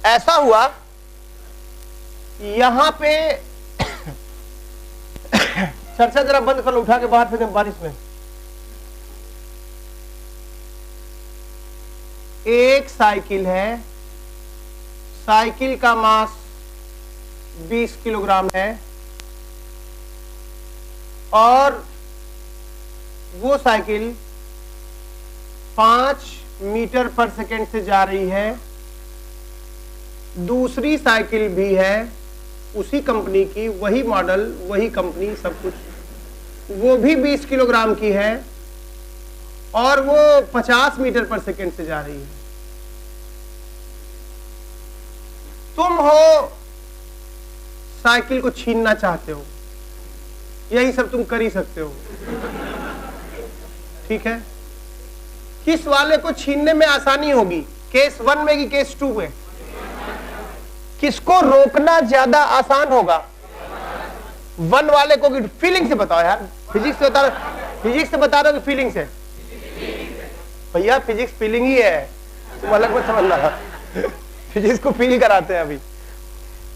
ऐसा हुआ यहां पे चर्चा जरा बंद कर लो, उठा के बाहर फेंक बारिश में। एक साइकिल है, साइकिल का मास 20 किलोग्राम है और वो साइकिल 5 मीटर पर सेकेंड से जा रही है। दूसरी साइकिल भी है उसी कंपनी की, वही मॉडल, वही कंपनी, सब कुछ, वो भी 20 किलोग्राम की है और वो 50 मीटर पर सेकेंड से जा रही है। तुम हो साइकिल को छीनना चाहते हो, यही सब तुम कर ही सकते हो, ठीक है। किस वाले को छीनने में आसानी होगी, केस 1 में कि केस 2 में? किसको रोकना ज्यादा आसान होगा? 1 वाले को। फीलिंग से बताओ यार, फिजिक्स से बता रहे, फिजिक्स से बता रहे हो कि फीलिंग से? भैया फिजिक्स फीलिंग ही है, तुम अलग मत समझना। फिजिक्स को फील कराते हैं अभी।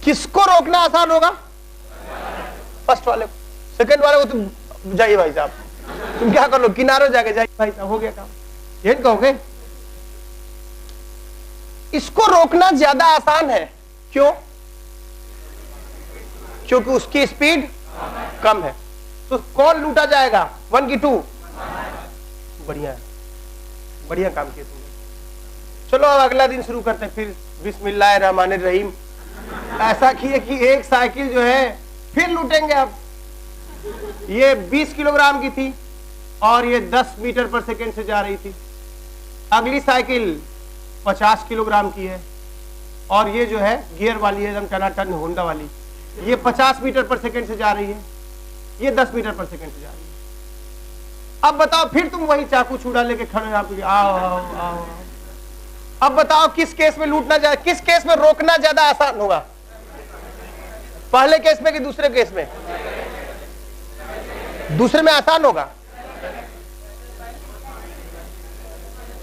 किसको रोकना आसान होगा? फर्स्ट वाले को। सेकंड वाले को तुम जाइए भाई साहब, तुम क्या कर लो, किनारे जाके जाइए भाई साहब, हो गया काम, यही कहोगे। इसको रोकना ज्यादा आसान है, क्यों? क्योंकि उसकी स्पीड कम है। तो कौन लूटा जाएगा, 1 की 2? बढ़िया है, बढ़िया काम किया तुमने। चलो अब अगला दिन शुरू करते हैं फिर। बिस्मिल्लाहिर्रहमानिर्रहीम। ऐसा किए कि एक साइकिल जो है फिर लूटेंगे। अब ये 20 किलोग्राम की थी और ये 10 मीटर पर सेकेंड से जा रही थी। अगली साइकिल 50 किलोग्राम की है और ये जो है गियर वाली है, एकदम टनाटन होंडा वाली, ये 50 मीटर पर सेकेंड से जा रही है, ये 10 मीटर पर सेकेंड से जा रही है। अब बताओ, फिर तुम वही चाकू छुड़ा लेके खड़े यहाँ पे, आओ आओ आओ आओ। अब बताओ किस केस में लूटना ज्यादा, किस केस में रोकना ज्यादा आसान होगा? पहले केस में कि दूसरे केस में? दूसरे में आसान होगा।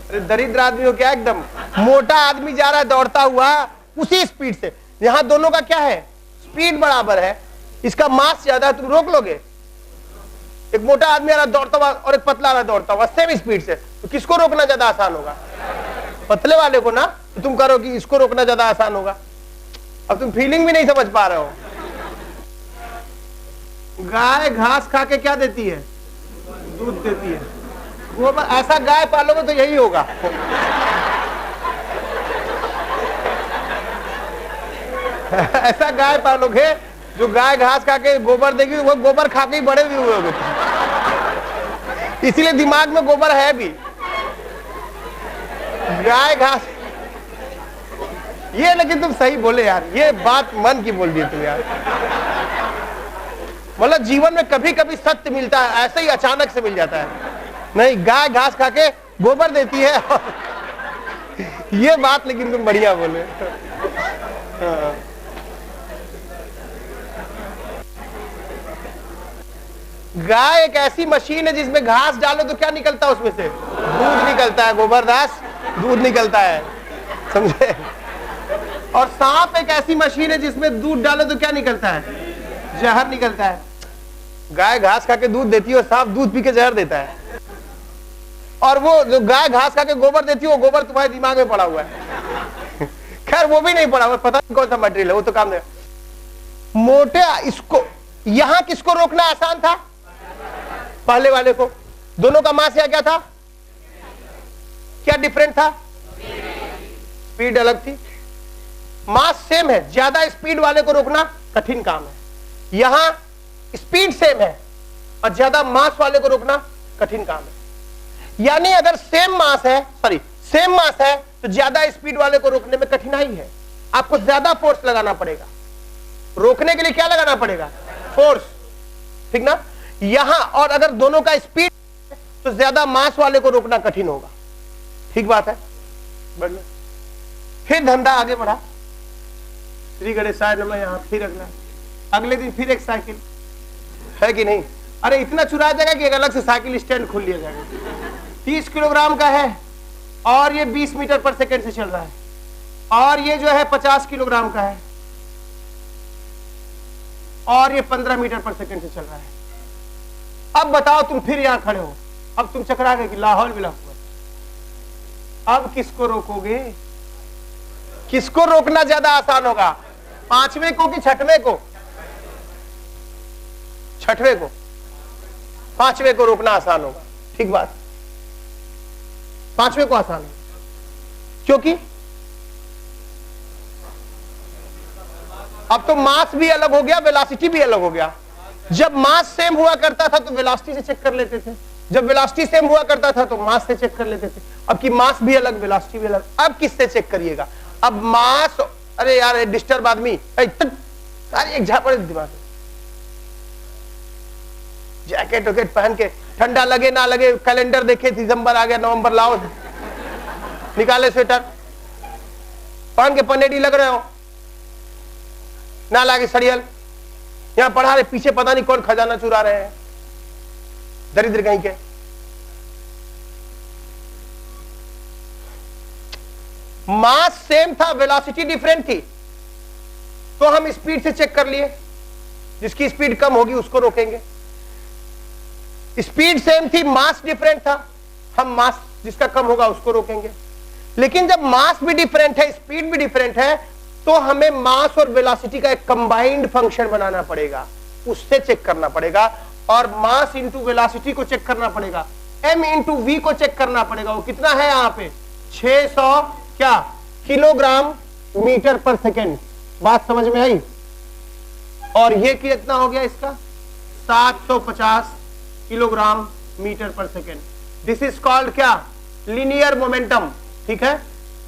अरे दरिद्र आदमी हो क्या, एकदम मोटा आदमी जा रहा है दौड़ता हुआ उसी स्पीड से। यहां दोनों का क्या है, स्पीड बराबर है, इसका मास ज्यादा है, तुम रोक लोगे? एक मोटा आदमी आ रहा दौड़ता हुआ और एक पतला आ रहा दौड़ता हुआ सेम स्पीड से, तो किसको रोकना ज्यादा आसान होगा? पतले वाले को ना। तो तुम करो कि इसको रोकना ज्यादा आसान होगा। अब तुम फीलिंग भी नहीं समझ पा रहे हो। गाय घास खा के क्या देती है, दूध देती है। वो ऐसा गाय पालोगे तो यही होगा। ऐसा गाय पालोगे जो गाय घास खा के गोबर देगी, वो गोबर खा के ही बड़े भी हुए होंगे। इसीलिए दिमाग में गोबर है भी। गाय घास, ये लेकिन तुम सही बोले यार, ये बात मन की बोल दी तुम यार। मतलब जीवन में कभी कभी सत्य मिलता है, ऐसे ही अचानक से मिल जाता है। नहीं, गाय घास खा के गोबर देती है। ये बात लेकिन तुम बढ़िया बोले। गाय एक ऐसी मशीन है जिसमें घास डालो तो क्या निकलता है उसमें से? दूध निकलता है, गोबरदास दूध निकलता है, समझे? और सांप एक ऐसी मशीन है जिसमें दूध डालो तो क्या निकलता है? जहर निकलता है। गाय घास खा के दूध देती है और सांप दूध पी के जहर देता है। और वो जो गाय घास खा के गोबर देती है, वो गोबर तुम्हारे दिमाग में पड़ा हुआ है। खैर वो भी नहीं पड़ा हुआ, पता नहीं कौन सा मटेरियल है, वो तो काम नहीं। मोटे इसको, यहां किसको रोकना आसान था? पहले वाले को। दोनों का मास क्या था, क्या डिफरेंट था? स्पीड अलग थी, मास सेम है। ज्यादा स्पीड वाले को रोकना कठिन काम है। यहां स्पीड सेम है और ज्यादा मास वाले को रोकना कठिन काम है। यानी अगर सेम मास है तो ज्यादा स्पीड वाले को रोकने में कठिनाई है। आपको ज्यादा फोर्स लगाना पड़ेगा। रोकने के लिए क्या लगाना पड़ेगा? फोर्स, ठीक ना? यहां और अगर दोनों का स्पीड तो ज्यादा मास वाले को रोकना कठिन होगा। ठीक बात है, बढ़िया। फिर धंधा आगे बढ़ा। श्री गणेशाय नमः। यहां फिर अगले दिन फिर एक साइकिल है कि नहीं? अरे इतना चुराया जाएगा कि एक अलग से साइकिल स्टैंड खोल लिया जाएगा। 30 किलोग्राम का है और ये 20 मीटर पर सेकेंड से चल रहा है। और ये जो है 50 किलोग्राम का है, और ये 15 मीटर पर सेकंड से चल रहा है। अब बताओ, तुम फिर यहां खड़े हो, अब तुम चकरा गए कि लाहौल बिला हुआ। अब किसको रोकोगे? किसको रोकना ज्यादा आसान होगा, पांचवें को कि छठवें को? छठवें को। पांचवें को रोकना आसान होगा, ठीक बात, पांचवें को आसान है। क्योंकि अब तो मास भी अलग हो गया, वेलोसिटी भी अलग हो गया। जब मास सेम हुआ करता था तो वेलोसिटी से चेक कर लेते थे, जब वेलोसिटी सेम हुआ करता था तो मास से चेक कर लेते थे। अब की मास भी अलग, वेलोसिटी भी अलग, अब किससे चेक करिएगा? अब मास, अरे यार डिस्टर्ब आदमी, अरे एक झापड़ दिमाग, जैकेट वैकेट पहन के, ठंडा लगे ना लगे, कैलेंडर देखे, दिसंबर आ गया, नवंबर लाओ, निकाले स्वेटर पहन के पनेडी लग रहे हो, ना लागे सड़ियल, यहां पढ़ा रहे, पीछे पता नहीं कौन खजाना चुरा रहे हैं, दरिद्र कहीं के। मास सेम था, वेलोसिटी डिफरेंट थी, तो हम स्पीड से चेक कर लिए, जिसकी स्पीड कम होगी उसको रोकेंगे। स्पीड सेम थी, मास डिफरेंट था, हम मास जिसका कम होगा उसको रोकेंगे। लेकिन जब मास भी डिफरेंट है, स्पीड भी डिफरेंट है, तो हमें मास और वेलोसिटी का एक कंबाइंड फंक्शन बनाना पड़ेगा, उससे चेक करना पड़ेगा, और मास इंटू वेलोसिटी को चेक करना पड़ेगा, m इंटू वी को चेक करना पड़ेगा। वो कितना है यहाँ पे? 600 क्या किलोग्राम मीटर पर सेकेंड। बात समझ में आई? और ये कितना हो गया इसका? 750 किलोग्राम मीटर पर सेकेंड। दिस इज कॉल्ड क्या? लीनियर मोमेंटम, ठीक है।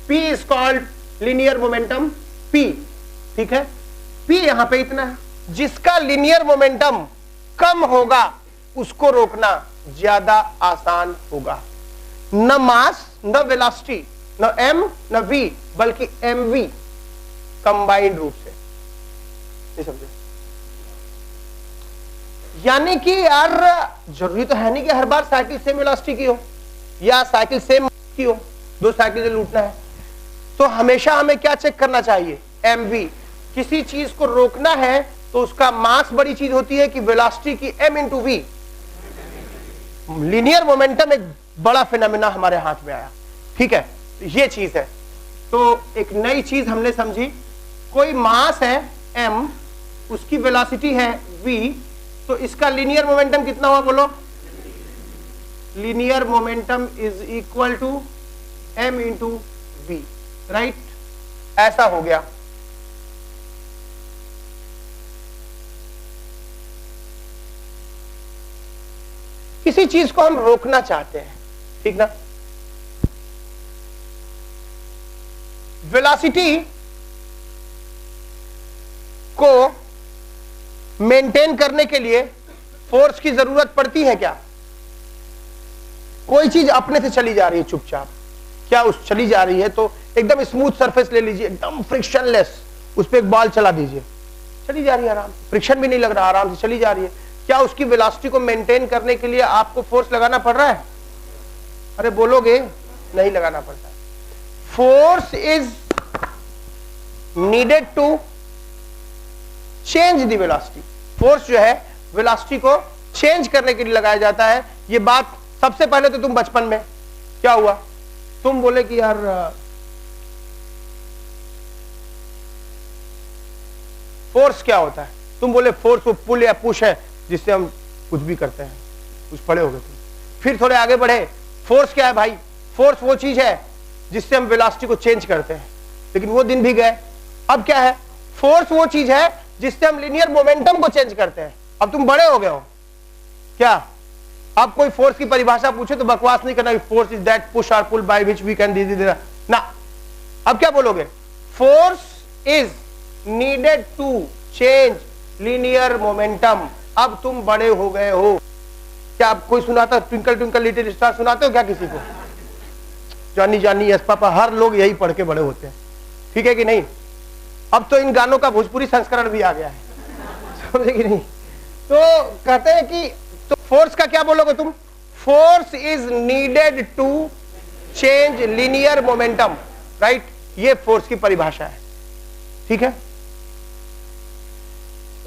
P is called linear momentum P, ठीक है। P यहां पे इतना है, जिसका लीनियर मोमेंटम कम होगा उसको रोकना ज्यादा आसान होगा। न मास, न वेलोसिटी, न m, न v, बल्कि mv कंबाइंड रूप से, ये समझे? यानी कि यार जरूरी तो है नहीं कि हर बार साइकिल सेम वेलोसिटी की हो या साइकिल सेम की हो, दो साइकिल से लूटना है। तो हमेशा हमें क्या चेक करना चाहिए? mv। किसी चीज को रोकना है तो उसका मास बड़ी चीज होती है कि वेलोसिटी की m into v. Linear momentum एक बड़ा फिनोमेना हमारे हाथ में आया, ठीक है, ये चीज है। तो एक नई चीज हमने समझी, कोई मास है m, उसकी वेलोसिटी है v, तो इसका लीनियर मोमेंटम कितना हुआ बोलो? Linear momentum is equal to m into v, right? ऐसा हो गया। किसी चीज को हम रोकना चाहते हैं, ठीक ना? वेलोसिटी को मेंटेन करने के लिए फोर्स की जरूरत पड़ती है क्या? कोई चीज अपने से चली जा रही है चुपचाप, क्या उस चली जा रही है तो एकदम स्मूथ सरफेस ले लीजिए, एकदम फ्रिक्शनलेस, उस पर एक बॉल चला दीजिए, चली जा रही है आराम से, फ्रिक्शन भी नहीं लग रहा, आराम से चली जा रही है। क्या उसकी वेलोसिटी को मेंटेन करने के लिए आपको फोर्स लगाना पड़ रहा है? अरे बोलोगे, नहीं लगाना पड़ता। Force is needed to change the velocity. Force जो है वेलोसिटी को चेंज करने के लिए लगाया जाता है। ये बात सबसे पहले तो तुम बचपन में क्या हुआ, तुम बोले कि यार फोर्स क्या होता है, तुम बोले फोर्स वो पुल या पुश है जिससे हम कुछ भी करते हैं, कुछ पढ़े हो गए तुम। फिर थोड़े आगे बढ़े, फोर्स क्या है भाई? फोर्स वो चीज है जिससे हम वेलोसिटी को चेंज करते हैं, लेकिन वो दिन भी गए। अब क्या है? फोर्स वो चीज है जिससे हम लीनियर मोमेंटम को चेंज करते हैं। अब तुम बड़े हो गए हो क्या? अब कोई फोर्स की परिभाषा पूछे तो बकवास नहीं करना, फोर्स इज दैट पुश और pull by which we can ना। अब क्या बोलोगे? Force is needed to change linear momentum. अब तुम बड़े हो गए हो। क्या आप कोई सुनाता ट्विंकल ट्विंकल लिटिल स्टार सुनाते हो क्या किसी को? जॉनी जॉनी यस पापा, हर लोग यही पढ़ के बड़े होते हैं, ठीक है कि नहीं? अब तो इन गानों का भोजपुरी संस्करण भी आ गया है, समझे कि नहीं? तो कहते हैं कि तो फोर्स का क्या बोलोगे तुम? Force is needed to change linear momentum, right? ये फोर्स की परिभाषा है, ठीक है।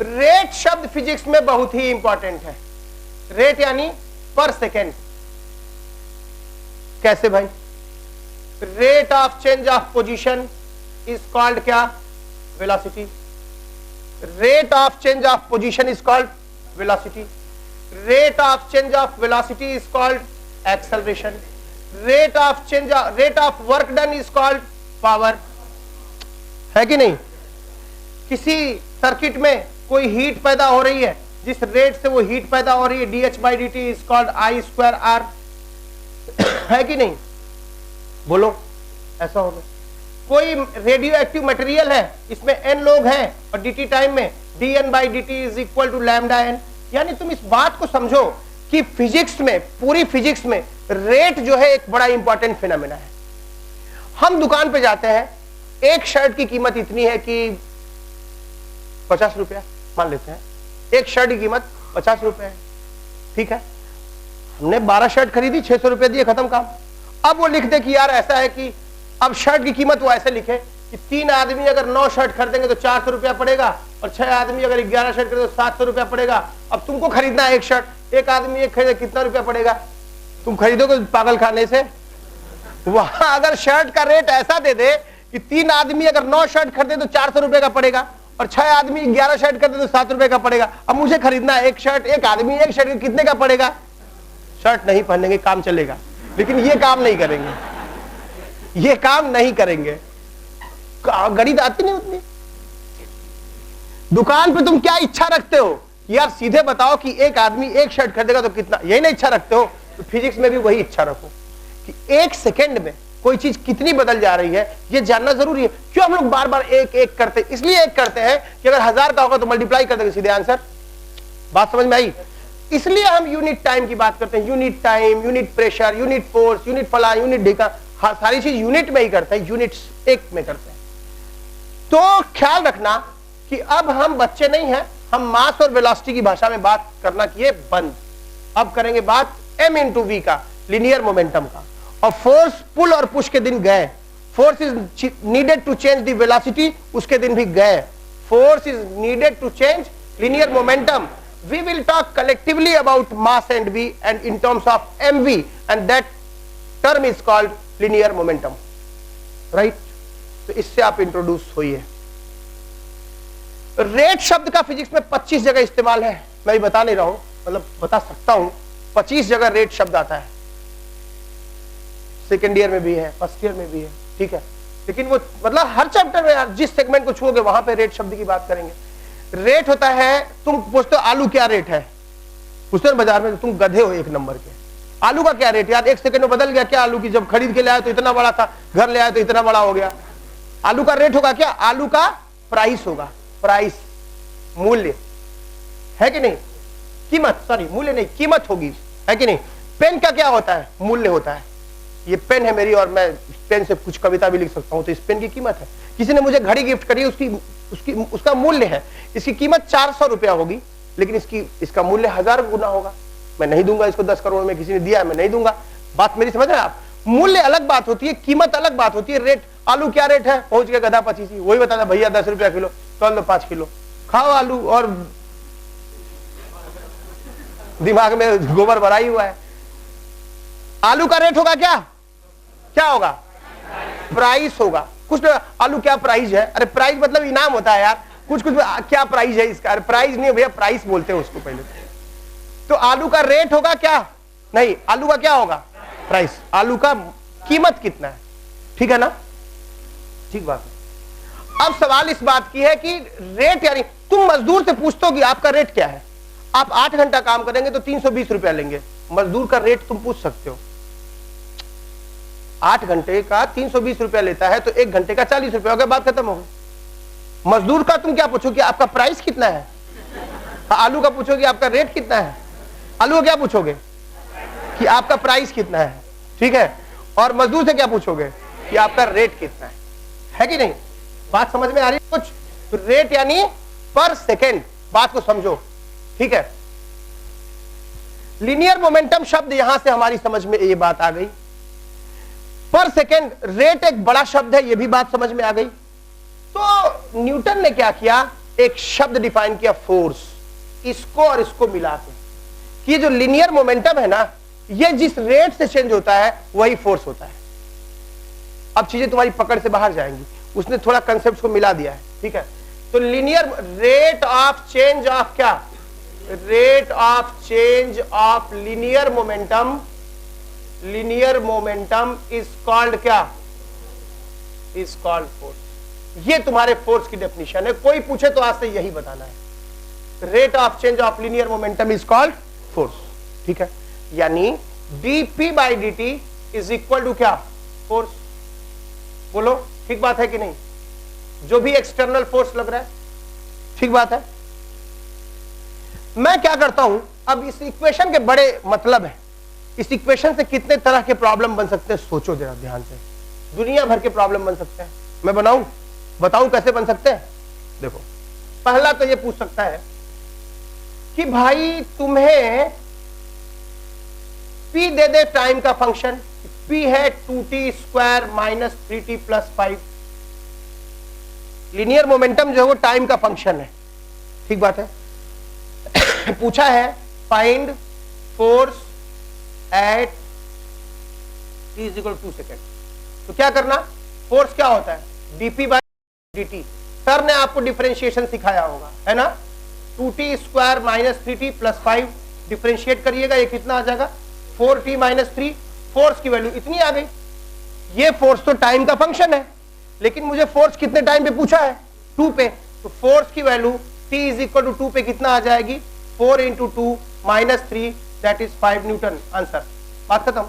रेट शब्द फिजिक्स में बहुत ही इंपॉर्टेंट है। रेट यानी पर सेकेंड। कैसे भाई? Rate of change of position is called क्या? Velocity. Rate of change of position is called velocity. Rate of change of velocity is called acceleration. Rate of work done is called power. है कि नहीं? किसी circuit में कोई heat पैदा हो रही है, जिस रेट से वो हीट पैदा हो रही है, dH/dt इज कॉल्ड I²R। है कि नहीं? बोलो, ऐसा होगा। कोई रेडियो एक्टिव मटेरियल है, इसमें n लोग हैं और dt टाइम में dN/dt is equal to lambda n। यानी तुम इस बात को समझो कि फिजिक्स में, पूरी फिजिक्स में रेट जो है एक बड़ा इंपॉर्टेंट फिनोमेना है। हम दुकान पे जाते हैं, एक शर्ट की कीमत इतनी है कि 50 रुपया मान लेते हैं, एक शर्ट की कीमत 50 रुपया है, ठीक है। हमने 12 शर्ट खरीदी, 600 रुपये दिए, खत्म काम। अब वो लिख दे कि यार ऐसा है कि अब शर्ट की कीमत वो ऐसे लिखे कि 3 आदमी अगर 9 शर्ट खरीदेंगे तो 400 रुपया पड़ेगा, और 6 आदमी अगर 11 शर्ट खरीदे तो 700 रुपया पड़ेगा। अब तुमको खरीदना है एक शर्ट, एक आदमी एक खरीदे, कितना रुपया पड़ेगा? तुम खरीदोगे पागल खाने से? वहां अगर शर्ट का रेट ऐसा दे दे कि 3 आदमी अगर 9 शर्ट खरीदे तो 400 रुपए का पड़ेगा, और 6 आदमी 11 शर्ट खरीदे तो 7 रुपए का पड़ेगा। अब मुझे खरीदना है एक शर्ट, एक आदमी एक शर्ट कितने का पड़ेगा? शर्ट नहीं पहनेंगे, काम चलेगा, लेकिन ये काम नहीं करेंगे, ये काम नहीं करेंगे। गणित आती नहीं उतनी। दुकान पे तुम क्या इच्छा रखते हो? यार सीधे बताओ कि एक आदमी एक शर्ट खरीदेगा तो कितना, यही ना इच्छा रखते हो? तो फिजिक्स में भी वही इच्छा रखो कि एक सेकेंड में कोई चीज कितनी बदल जा रही है, ये जानना जरूरी है। क्यों हम लोग बार बार एक एक करते? इसलिए एक करते हैं कि अगर 1000 का होगा तो मल्टीप्लाई कर देंगे, सीधे आंसर। बात समझ में आई? इसलिए हम यूनिट टाइम की बात करते हैं। Unit time, unit pressure, unit force, unit फला, यूनिट ढेका, सारी चीज यूनिट में ही करते हैं, यूनिट्स एक में करते हैं। तो ख्याल रखना कि अब हम बच्चे नहीं हैं, हम मास और वेलोसिटी की भाषा में बात करना किए बंद। अब करेंगे बात m × v का, लीनियर मोमेंटम का। और फोर्स पुल और पुश के दिन गए। Force is needed to change the velocity, उसके दिन भी गए। Force is needed to change linear momentum. We will talk collectively about mass and v and in terms of mv, and that term is called linear momentum, right? तो इससे आप introduce होइए। Rate शब्द का फिजिक्स में 25 जगह इस्तेमाल है। मैं बता नहीं रहा हूं, मतलब बता सकता हूं, 25 जगह रेट शब्द आता है। सेकेंड ईयर में भी है, फर्स्ट ईयर में भी है, ठीक है। लेकिन वो मतलब हर चैप्टर में यार जिस सेगमेंट को छूओगे वहां पे रेट शब्द की बात करेंगे। रेट होता है, तुम पूछते हो आलू क्या रेट है, पूछते हो बाजार में, तुम गधे हो एक नंबर के। आलू का क्या रेट यार? 1 सेकंड में बदल गया क्या? आलू की जब खरीद के ले आया तो इतना बड़ा था, घर ले आया तो इतना बड़ा हो गया। आलू का रेट होगा क्या? आलू का प्राइस होगा, प्राइस, मूल्य, है कि नहीं? कीमत, सॉरी मूल्य नहीं, कीमत होगी, है कि नहीं? पेन का क्या होता है? मूल्य होता है। ये पेन है मेरी और मैं पेन से कुछ कविता भी लिख सकता हूं, तो इस पेन की कीमत है। किसी ने मुझे घड़ी गिफ्ट करी, उसका मूल्य है, इसकी कीमत 400 रुपया होगी, लेकिन इसका मूल्य 1000 गुना होगा। मैं नहीं दूंगा इसको 10 करोड़ में, किसी ने दिया है, मैं नहीं दूंगा। बात मेरी समझ रहे हैं आप? मूल्य अलग बात होती है, कीमत अलग बात होती है। रेट, आलू क्या रेट है? पहुंच गया गधा 25, वही बताता भैया 10 रुपया किलो, तोल लो 5 किलो, खाओ आलू, और दिमाग में गोबर भरा ही हुआ है। आलू का रेट होगा क्या? क्या होगा? प्राइस होगा। कुछ आलू क्या प्राइस है? अरे प्राइस मतलब इनाम होता है यार, कुछ क्या प्राइस है इसका? अरे प्राइस नहीं भैया, प्राइस बोलते हैं उसको पहले। तो आलू का रेट होगा क्या? नहीं, आलू का क्या होगा? प्राइस। आलू का कीमत कितना है, ठीक है ना? ठीक बात है। अब सवाल इस बात की है कि रेट, यानी तुम मजदूर से पूछते हो कि आपका रेट क्या है। आप 8 घंटा काम करेंगे तो 320 रुपया लेंगे, मजदूर का रेट तुम पूछ सकते हो। 8 घंटे का 320 रुपया लेता है तो 1 घंटे का 40 रुपया हो गया, बात खत्म हो गई। मजदूर का तुम क्या पूछो कि आपका प्राइस कितना है? आलू का पूछोगे आपका रेट कितना है? आलू का क्या पूछोगे कि आपका प्राइस कितना है, ठीक है। और मजदूर से क्या पूछोगे कि आपका रेट कितना है कि नहीं? बात समझ में आ रही है कुछ? तो रेट यानी पर सेकेंड, बात को समझो, ठीक है। लीनियर मोमेंटम शब्द यहां से हमारी समझ में ये बात आ गई। पर सेकेंड रेट एक बड़ा शब्द है, यह भी बात समझ में आ गई। तो न्यूटन ने क्या किया, एक शब्द डिफाइन किया फोर्स, इसको और इसको मिला के कि जो लीनियर मोमेंटम है ना, ये जिस रेट से चेंज होता है वही फोर्स होता है। अब चीजें तुम्हारी पकड़ से बाहर जाएंगी, उसने थोड़ा कंसेप्ट को मिला दिया है, ठीक है। तो linear rate of change of क्या, rate of change of linear momentum, linear momentum is called क्या, इज कॉल्ड फोर्स। ये तुम्हारे फोर्स की डेफिनेशन है, कोई पूछे तो आज से यही बताना है, rate of change of linear momentum is called force, ठीक है। यानी dp by dt is equal to क्या, फोर्स। बोलो ठीक बात है कि नहीं, जो भी एक्सटर्नल फोर्स लग रहा है, ठीक बात है। मैं क्या करता हूं, अब इस इक्वेशन के बड़े मतलब है, इस इक्वेशन से कितने तरह के प्रॉब्लम बन सकते हैं, सोचो जरा ध्यान से। दुनिया भर के प्रॉब्लम बन सकते हैं। मैं बताऊं कैसे बन सकते हैं। देखो, पहला तो ये पूछ सकता है कि भाई तुम्हें p दे दे टाइम का फंक्शन, p है 2t square minus 3t plus 5। Linear momentum जो है वो टाइम का फंक्शन है, ठीक बात है। पूछा है find force at t is equal to 2 second. तो क्या करना, फोर्स क्या होता है, dp बाई dt। सर ने आपको डिफरेंशिएशन सिखाया होगा, है ना। 2t square minus 3t plus 5 differentiate करिएगा, ये कितना आ जाएगा, 4t माइनस 3। फोर्स की वैल्यू इतनी आ गई। ये फोर्स तो टाइम का फंक्शन है, लेकिन मुझे फोर्स कितने टाइम पे पूछा है, 2 पे। तो फोर्स की value t is equal to 2 पे कितना आ जाएगी, 4 into 2 minus 3 that is 5 newton. Answer, बात खत्म।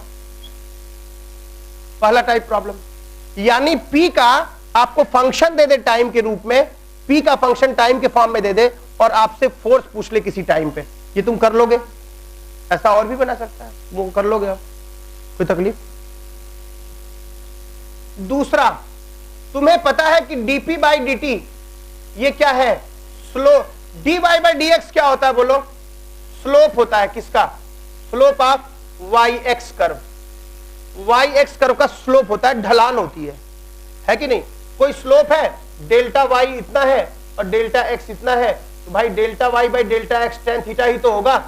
पहला टाइप प्रॉब्लम। यानी p का आपको फंक्शन दे दे टाइम के रूप में, p का फंक्शन टाइम के फॉर्म में दे दे और आपसे फोर्स पूछ ले किसी टाइम पे, ये तुम कर लोगे। ऐसा और भी बना सकता है, वो कर लोगे आप, कोई तकलीफ। दूसरा, तुम्हें पता है कि dp बाई dt ये क्या है, स्लो। dy बाई dx क्या होता है, बोलो, स्लोप होता है। किसका, slope of yx curve. yx curve का स्लोप होता है, ढलान होती है कि नहीं। कोई स्लोप है, डेल्टा y इतना है और डेल्टा x इतना है, तो भाई delta y by delta x tan theta ही तो होगा।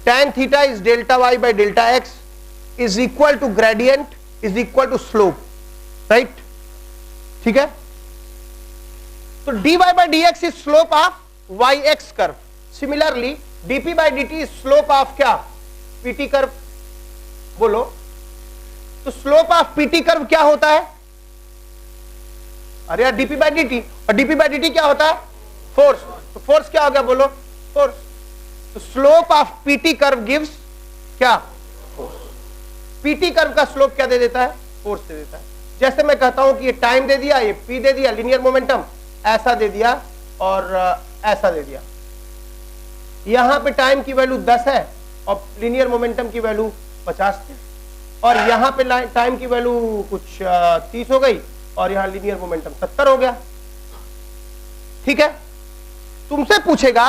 tan theta is delta y by delta x is equal to gradient is equal to slope, right, ठीक है। तो dy by dx is slope of yx curve. Similarly dp by dt is slope of क्या, pt curve. बोलो, तो slope of pt curve क्या होता है, अरे यार dp बाई dt, और dp बाई dt क्या होता है, फोर्स। तो फोर्स क्या हो गया, बोलो, फोर्स। तो slope of pt curve gives क्या, फोर्स। pt कर्व का स्लोप क्या दे देता है, फोर्स दे देता है। जैसे मैं कहता हूं कि ये टाइम दे दिया, ये p दे दिया, लीनियर मोमेंटम ऐसा दे दिया और ऐसा दे दिया। यहां पे टाइम की वैल्यू 10 है और लीनियर मोमेंटम की वैल्यू 50 थी, और यहां पे टाइम की वैल्यू कुछ 30 हो गई और यहां लीनियर मोमेंटम 70 हो गया, ठीक है। तुमसे पूछेगा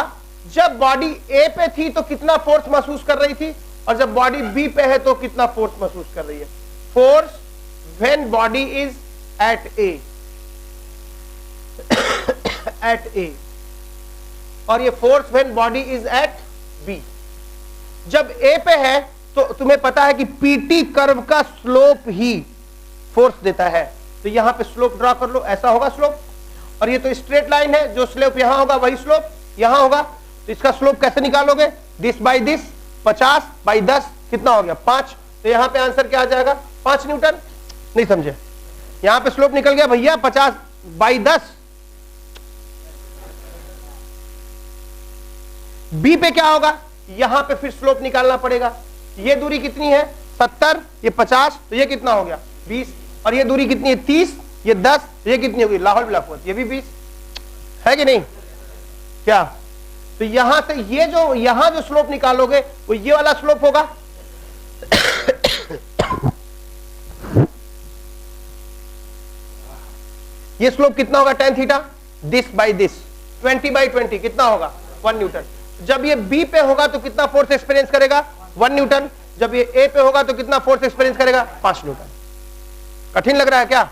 जब बॉडी ए पे थी तो कितना फोर्स महसूस कर रही थी, और जब बॉडी बी पे है तो कितना फोर्स महसूस कर रही है। Force when body is at A, at A, और ये force when body is at B. जब ए पे है तो तुम्हें पता है कि पीटी कर्व का स्लोप ही फोर्स देता है, तो यहां पे स्लोप ड्रॉ कर लो, ऐसा होगा स्लोप। और ये तो स्ट्रेट लाइन है, जो स्लोप यहां होगा वही स्लोप यहां होगा। तो इसका स्लोप कैसे निकालोगे, दिस बाई दिस, 50 बाई 10 कितना हो गया, 5। तो यहां पे आंसर क्या आ जाएगा, 5 न्यूटन। नहीं समझे, यहां पे स्लोप निकल गया भैया 50 बाई 10। बी पे क्या होगा, यहां पे फिर स्लोप निकालना पड़ेगा। ये दूरी कितनी है, 70, ये 50, तो ये कितना हो गया, 20। और ये दूरी कितनी है, 30, ये 10, ये कितनी होगी, लाहौल बिलाफत, ये भी 20 है कि नहीं, क्या। तो यहां से ये जो यहां जो स्लोप निकालोगे वो ये वाला स्लोप होगा। ये स्लोप कितना होगा, tan theta, this by this, 20 by 20 कितना होगा, 1 न्यूटन। जब ये बी पे होगा तो कितना फोर्स एक्सपीरियंस करेगा, 1 न्यूटन। जब ये ए पे होगा तो कितना फोर्स एक्सपीरियंस करेगा, 5 न्यूटन। कठिन लग रहा है क्या?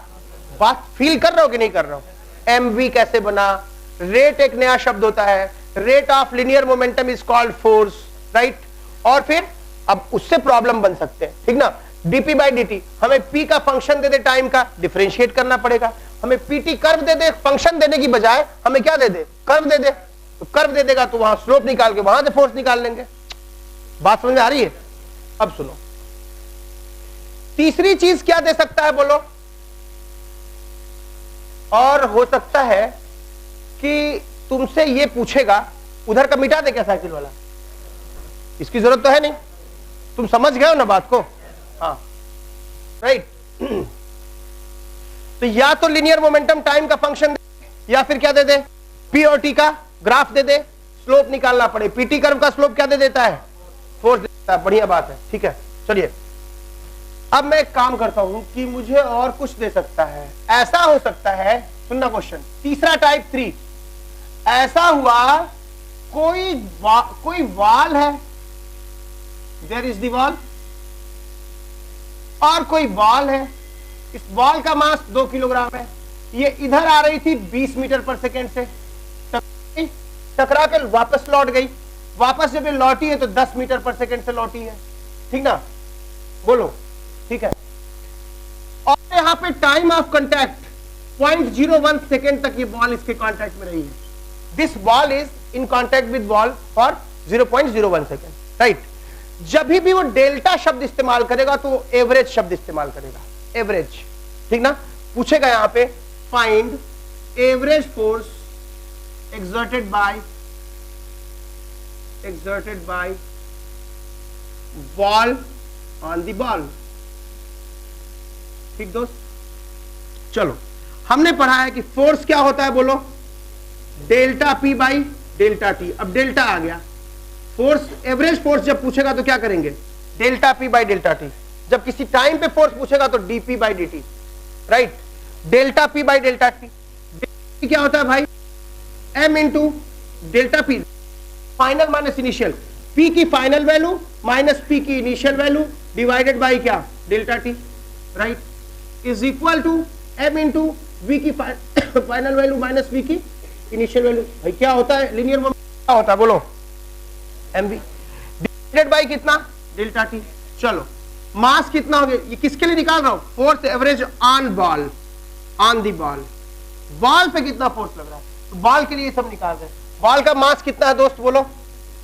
बात फील कर रहे हो कि नहीं कर रहे हो? एमवी कैसे बना? रेट एक नया शब्द होता है, rate of linear momentum is called force, right? और फिर अब उससे प्रॉब्लम बन सकते हैं, ठीक ना? डीपी बाई डी, हमें पी का फंक्शन दे दे, टाइम का डिफरेंशिएट करना पड़ेगा। हमें पीटी कर्व दे दे, फंक्शन देने की बजाय हमें क्या दे दे? कर्व दे दे। तो कर्व दे देगा तो वहां स्लोप निकाल के वहां से फोर्स निकाल लेंगे। बात समझ में आ रही है? अब सुनो, तीसरी चीज क्या दे सकता है बोलो? और हो सकता है कि तुमसे ये पूछेगा उधर का मिटा दे क्या साइकिल वाला, इसकी जरूरत तो है नहीं, तुम समझ गए हो ना बात को? हाँ, राइट। तो या तो लिनियर मोमेंटम टाइम का फंक्शन दे, या फिर क्या दे दे? पी और टी का ग्राफ दे दे, स्लोप निकालना पड़े। पीटी कर्व का स्लोप क्या दे देता है? फोर्स दे देता है। बढ़िया बात है, ठीक है। चलिए अब मैं एक काम करता हूं कि मुझे और कुछ दे सकता है। ऐसा हो सकता है, सुनना क्वेश्चन, तीसरा टाइप 3, ऐसा हुआ कोई वाल है, देयर इज द वॉल, और कोई बॉल है, इस बॉल का मास 2 किलोग्राम है, ये इधर आ रही थी 20 मीटर पर सेकेंड से, टकरा के वापस लौट गई, वापस जब ये लौटी है तो 10 मीटर पर सेकेंड से लौटी है, ठीक ना? बोलो, ठीक है। और यहां पे टाइम ऑफ कांटेक्ट 0.01 सेकेंड तक ये बॉल इसके कांटेक्ट में रही है। This ball is in contact with ball for 0.01 second, right? जब भी वो डेल्टा शब्द इस्तेमाल करेगा तो वो एवरेज शब्द इस्तेमाल करेगा, एवरेज, ठीक ना? पूछेगा यहां पे find average force exerted by ball on the ball, ठीक दोस्त? चलो, हमने पढ़ा है कि फोर्स क्या होता है बोलो? Delta P by delta T. अब डेल्टा आ गया, फोर्स, एवरेज फोर्स जब पूछेगा तो क्या करेंगे? Delta P by delta T. जब किसी टाइम पे फोर्स पूछेगा तो DP by D, right? Delta P by delta T क्या होता है भाई? m into delta P, final minus initial, p की फाइनल वैल्यू माइनस p की इनिशियल वैल्यू डिवाइडेड बाई क्या? Delta T, right? Is equal to m into v की final value minus v की initial value. भाई क्या होता है? Linear momentum क्या होता है बोलो? mv डिवाइडेड बाई कितना? Delta T. चलो, मास कितना हो गया? ये किसके लिए निकाल रहा हूं? Force average on ball, on the ball. Ball पे कितना फोर्स लग रहा है, तो बॉल के लिए सब निकाल रहे हैं। बॉल का मास कितना है दोस्त बोलो?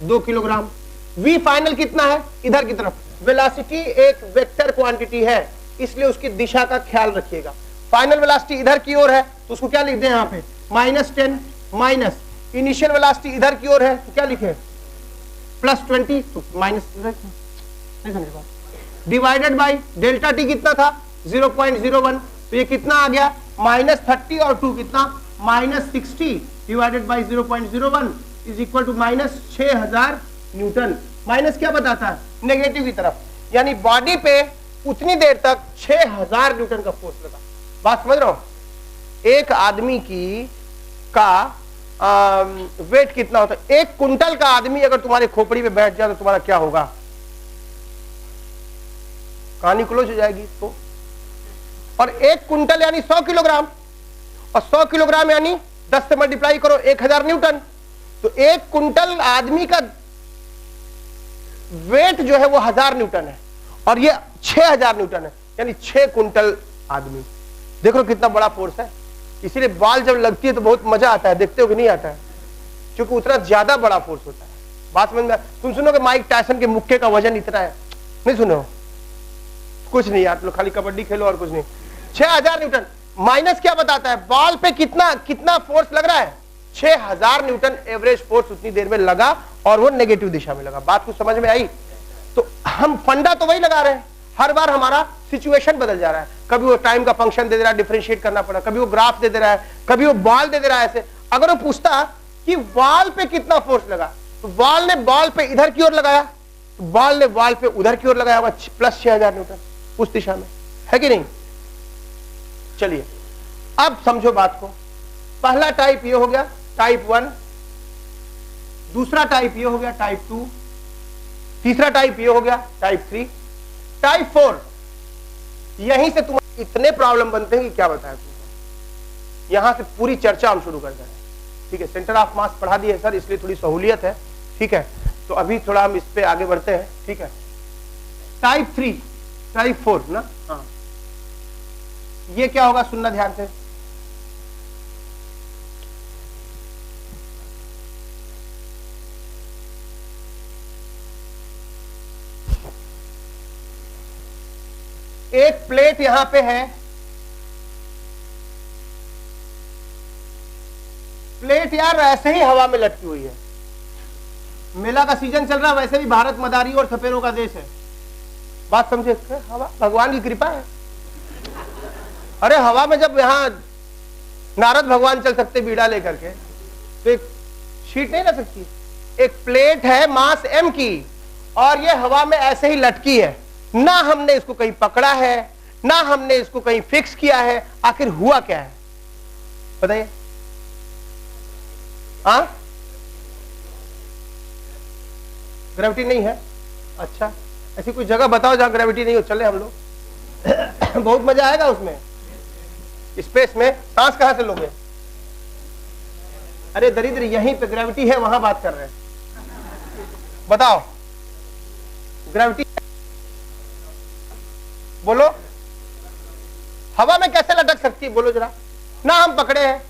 2 किलोग्राम। v फाइनल कितना है? इधर की तरफ। वेलोसिटी एक वेक्टर क्वांटिटी है, इसलिए उसकी दिशा का ख्याल रखिएगा। फाइनल वेलोसिटी इधर की ओर है तो उसको क्या लिख दें यहाँ पे? -10 माइनस इनिशियल वेलोसिटी इधर की ओर है तो क्या लिखे? +20, तो minus divided by delta T कितना था? 0.01, तो ये कितना आ गया? -30 और 2 कितना? -60 divided by 0.01 is equal to -6000 newton. Minus क्या बताता है? नेगेटिव की तरफ, यानी बॉडी पे उतनी देर तक 6000 न्यूटन का फोर्स लगा। बात समझ रहे हो? एक आदमी की का वेट कितना होता है? 1 कुंटल का आदमी अगर तुम्हारे खोपड़ी पे बैठ जाए तो तुम्हारा क्या होगा? कहानी क्लोज हो जाएगी तो। और 1 कुंटल यानी 100 किलोग्राम, और 100 किलोग्राम यानी 10 से मल्टीप्लाई करो 1000 न्यूटन। तो 1 कुंटल आदमी का वेट जो है वो 1000 न्यूटन है, और ये 6000 न्यूटन है, यानी 6 कुंटल आदमी। देखो कितना बड़ा फोर्स है। इसीलिए बॉल जब लगती है तो बहुत मजा आता है, देखते हो कि नहीं आता है? क्योंकि उतना ज्यादा बड़ा फोर्स होता है। बात समझ में? तुम सुनोगे माइक टायसन के मुक्के का वजन इतना है, नहीं सुनो? कुछ नहीं यार, खाली कबड्डी खेलो और कुछ नहीं। 6000 न्यूटन। माइनस क्या बताता है? बॉल पे कितना फोर्स लग रहा है? 6000 न्यूटन एवरेज फोर्स उतनी देर में लगा, और वो नेगेटिव दिशा में लगा। बात कुछ समझ में आई? तो हम फंडा तो वही लगा रहे हैं, हर बार हमारा सिचुएशन बदल जा रहा है। कभी वो टाइम का फंक्शन दे दे रहा है, डिफरेंशिएट करना पड़ा, कभी वो ग्राफ दे दे रहा है, कभी वो बॉल दे दे रहा है। ऐसे अगर वो पूछता कि बॉल पे कितना फोर्स लगा, तो बॉल ने बॉल पे इधर की ओर लगाया, तो बॉल ने बॉल पे उधर की ओर लगाया हुआ +6000 न्यूटन उस दिशा में, है कि नहीं? चलिए अब समझो बात को। पहला टाइप ये हो गया टाइप 1, दूसरा टाइप ये हो गया टाइप 2, तीसरा टाइप ये हो गया टाइप 3, टाइप 4 यहीं से तुम्हारा इतने प्रॉब्लम बनते हैं कि क्या बताएं तुमको। यहां से पूरी चर्चा हम शुरू कर रहे हैं, ठीक है। सेंटर ऑफ मास पढ़ा दिए सर, इसलिए थोड़ी सहूलियत है, ठीक है। तो अभी थोड़ा हम इस पे आगे बढ़ते हैं, ठीक है। टाइप 3, टाइप 4 ना, हाँ। ये क्या होगा, सुनना ध्यान से। एक प्लेट यहां पे है, प्लेट यार ऐसे ही हवा में लटकी हुई है। मेला का सीजन चल रहा है, वैसे भी भारत मदारी और सपेरों का देश है। बात समझे, हवा भगवान की कृपा है। अरे हवा में जब यहां नारद भगवान चल सकते बीड़ा लेकर के, तो एक शीट नहीं रह सकती। एक प्लेट है मास m की, और ये हवा में ऐसे ही लटकी है। ना हमने इसको कहीं पकड़ा है, ना हमने इसको कहीं फिक्स किया है। आखिर हुआ क्या है बताइए। हाँ, ग्रेविटी नहीं है। अच्छा, ऐसी कोई जगह बताओ जहां ग्रेविटी नहीं हो, चले हम लोग। बहुत मजा आएगा उसमें। स्पेस में सांस कहां से लोगे? अरे दरिद्र, यहीं पे ग्रेविटी है, वहां बात कर रहे हैं। बताओ ग्रेविटी, बोलो हवा में कैसे लटक सकती है, बोलो जरा। ना हम पकड़े हैं,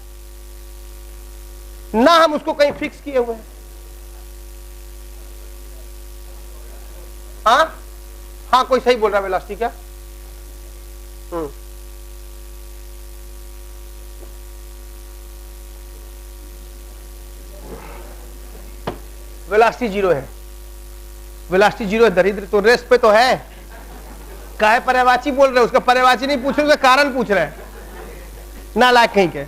ना हम उसको कहीं फिक्स किए हुए हैं। हाँ हाँ, कोई सही बोल रहा है वेलोसिटी क्या? वेलोसिटी जीरो है, वेलोसिटी जीरो है दरिद्र। तो रेस्ट पे तो है, काहे पर्यायवाची बोल रहे हो? उसका पर्यायवाची नहीं पूछ रहे, उसका कारण पूछ रहे हैं, ना लायक कहीं के।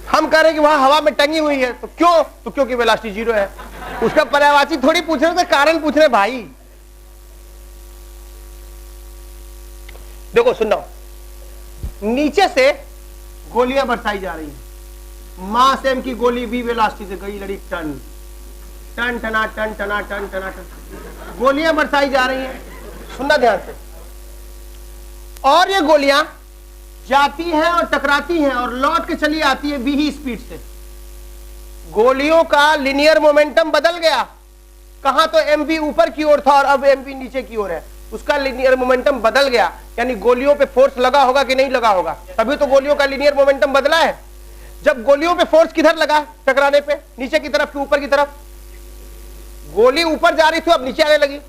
हम कह रहे हैं कि वहां हवा में टंगी हुई है, तो क्यों? तो क्योंकि वेलोसिटी जीरो है। उसका पर्यायवाची थोड़ी पूछ रहे, उसका कारण पूछ रहे भाई। देखो सुनो, नीचे से गोलियां बरसाई जा रही हैं। मास m की गोली v वेलोसिटी से गई, लड़ी टन टन टना टन टना टन टना टन, गोलियां बरसाई जा रही हैं। सुनना ध्यान से। और ये गोलियां जाती हैं और टकराती हैं और लौट के चली आती है v ही स्पीड से। गोलियों का लिनियर मोमेंटम बदल गया। कहां तो mv ऊपर की ओर था और अब mv नीचे की ओर है। उसका लिनियर मोमेंटम बदल गया, यानी गोलियों पे फोर्स लगा होगा कि नहीं लगा होगा, तभी तो गोलियों का लिनियर मोमेंटम बदला है। जब गोलियों पे फोर्स किधर लगा टकराने पे? नीचे की तरफ कि ऊपर की तरफ? गोली ऊपर जा रही थी, अब नीचे आने लगी,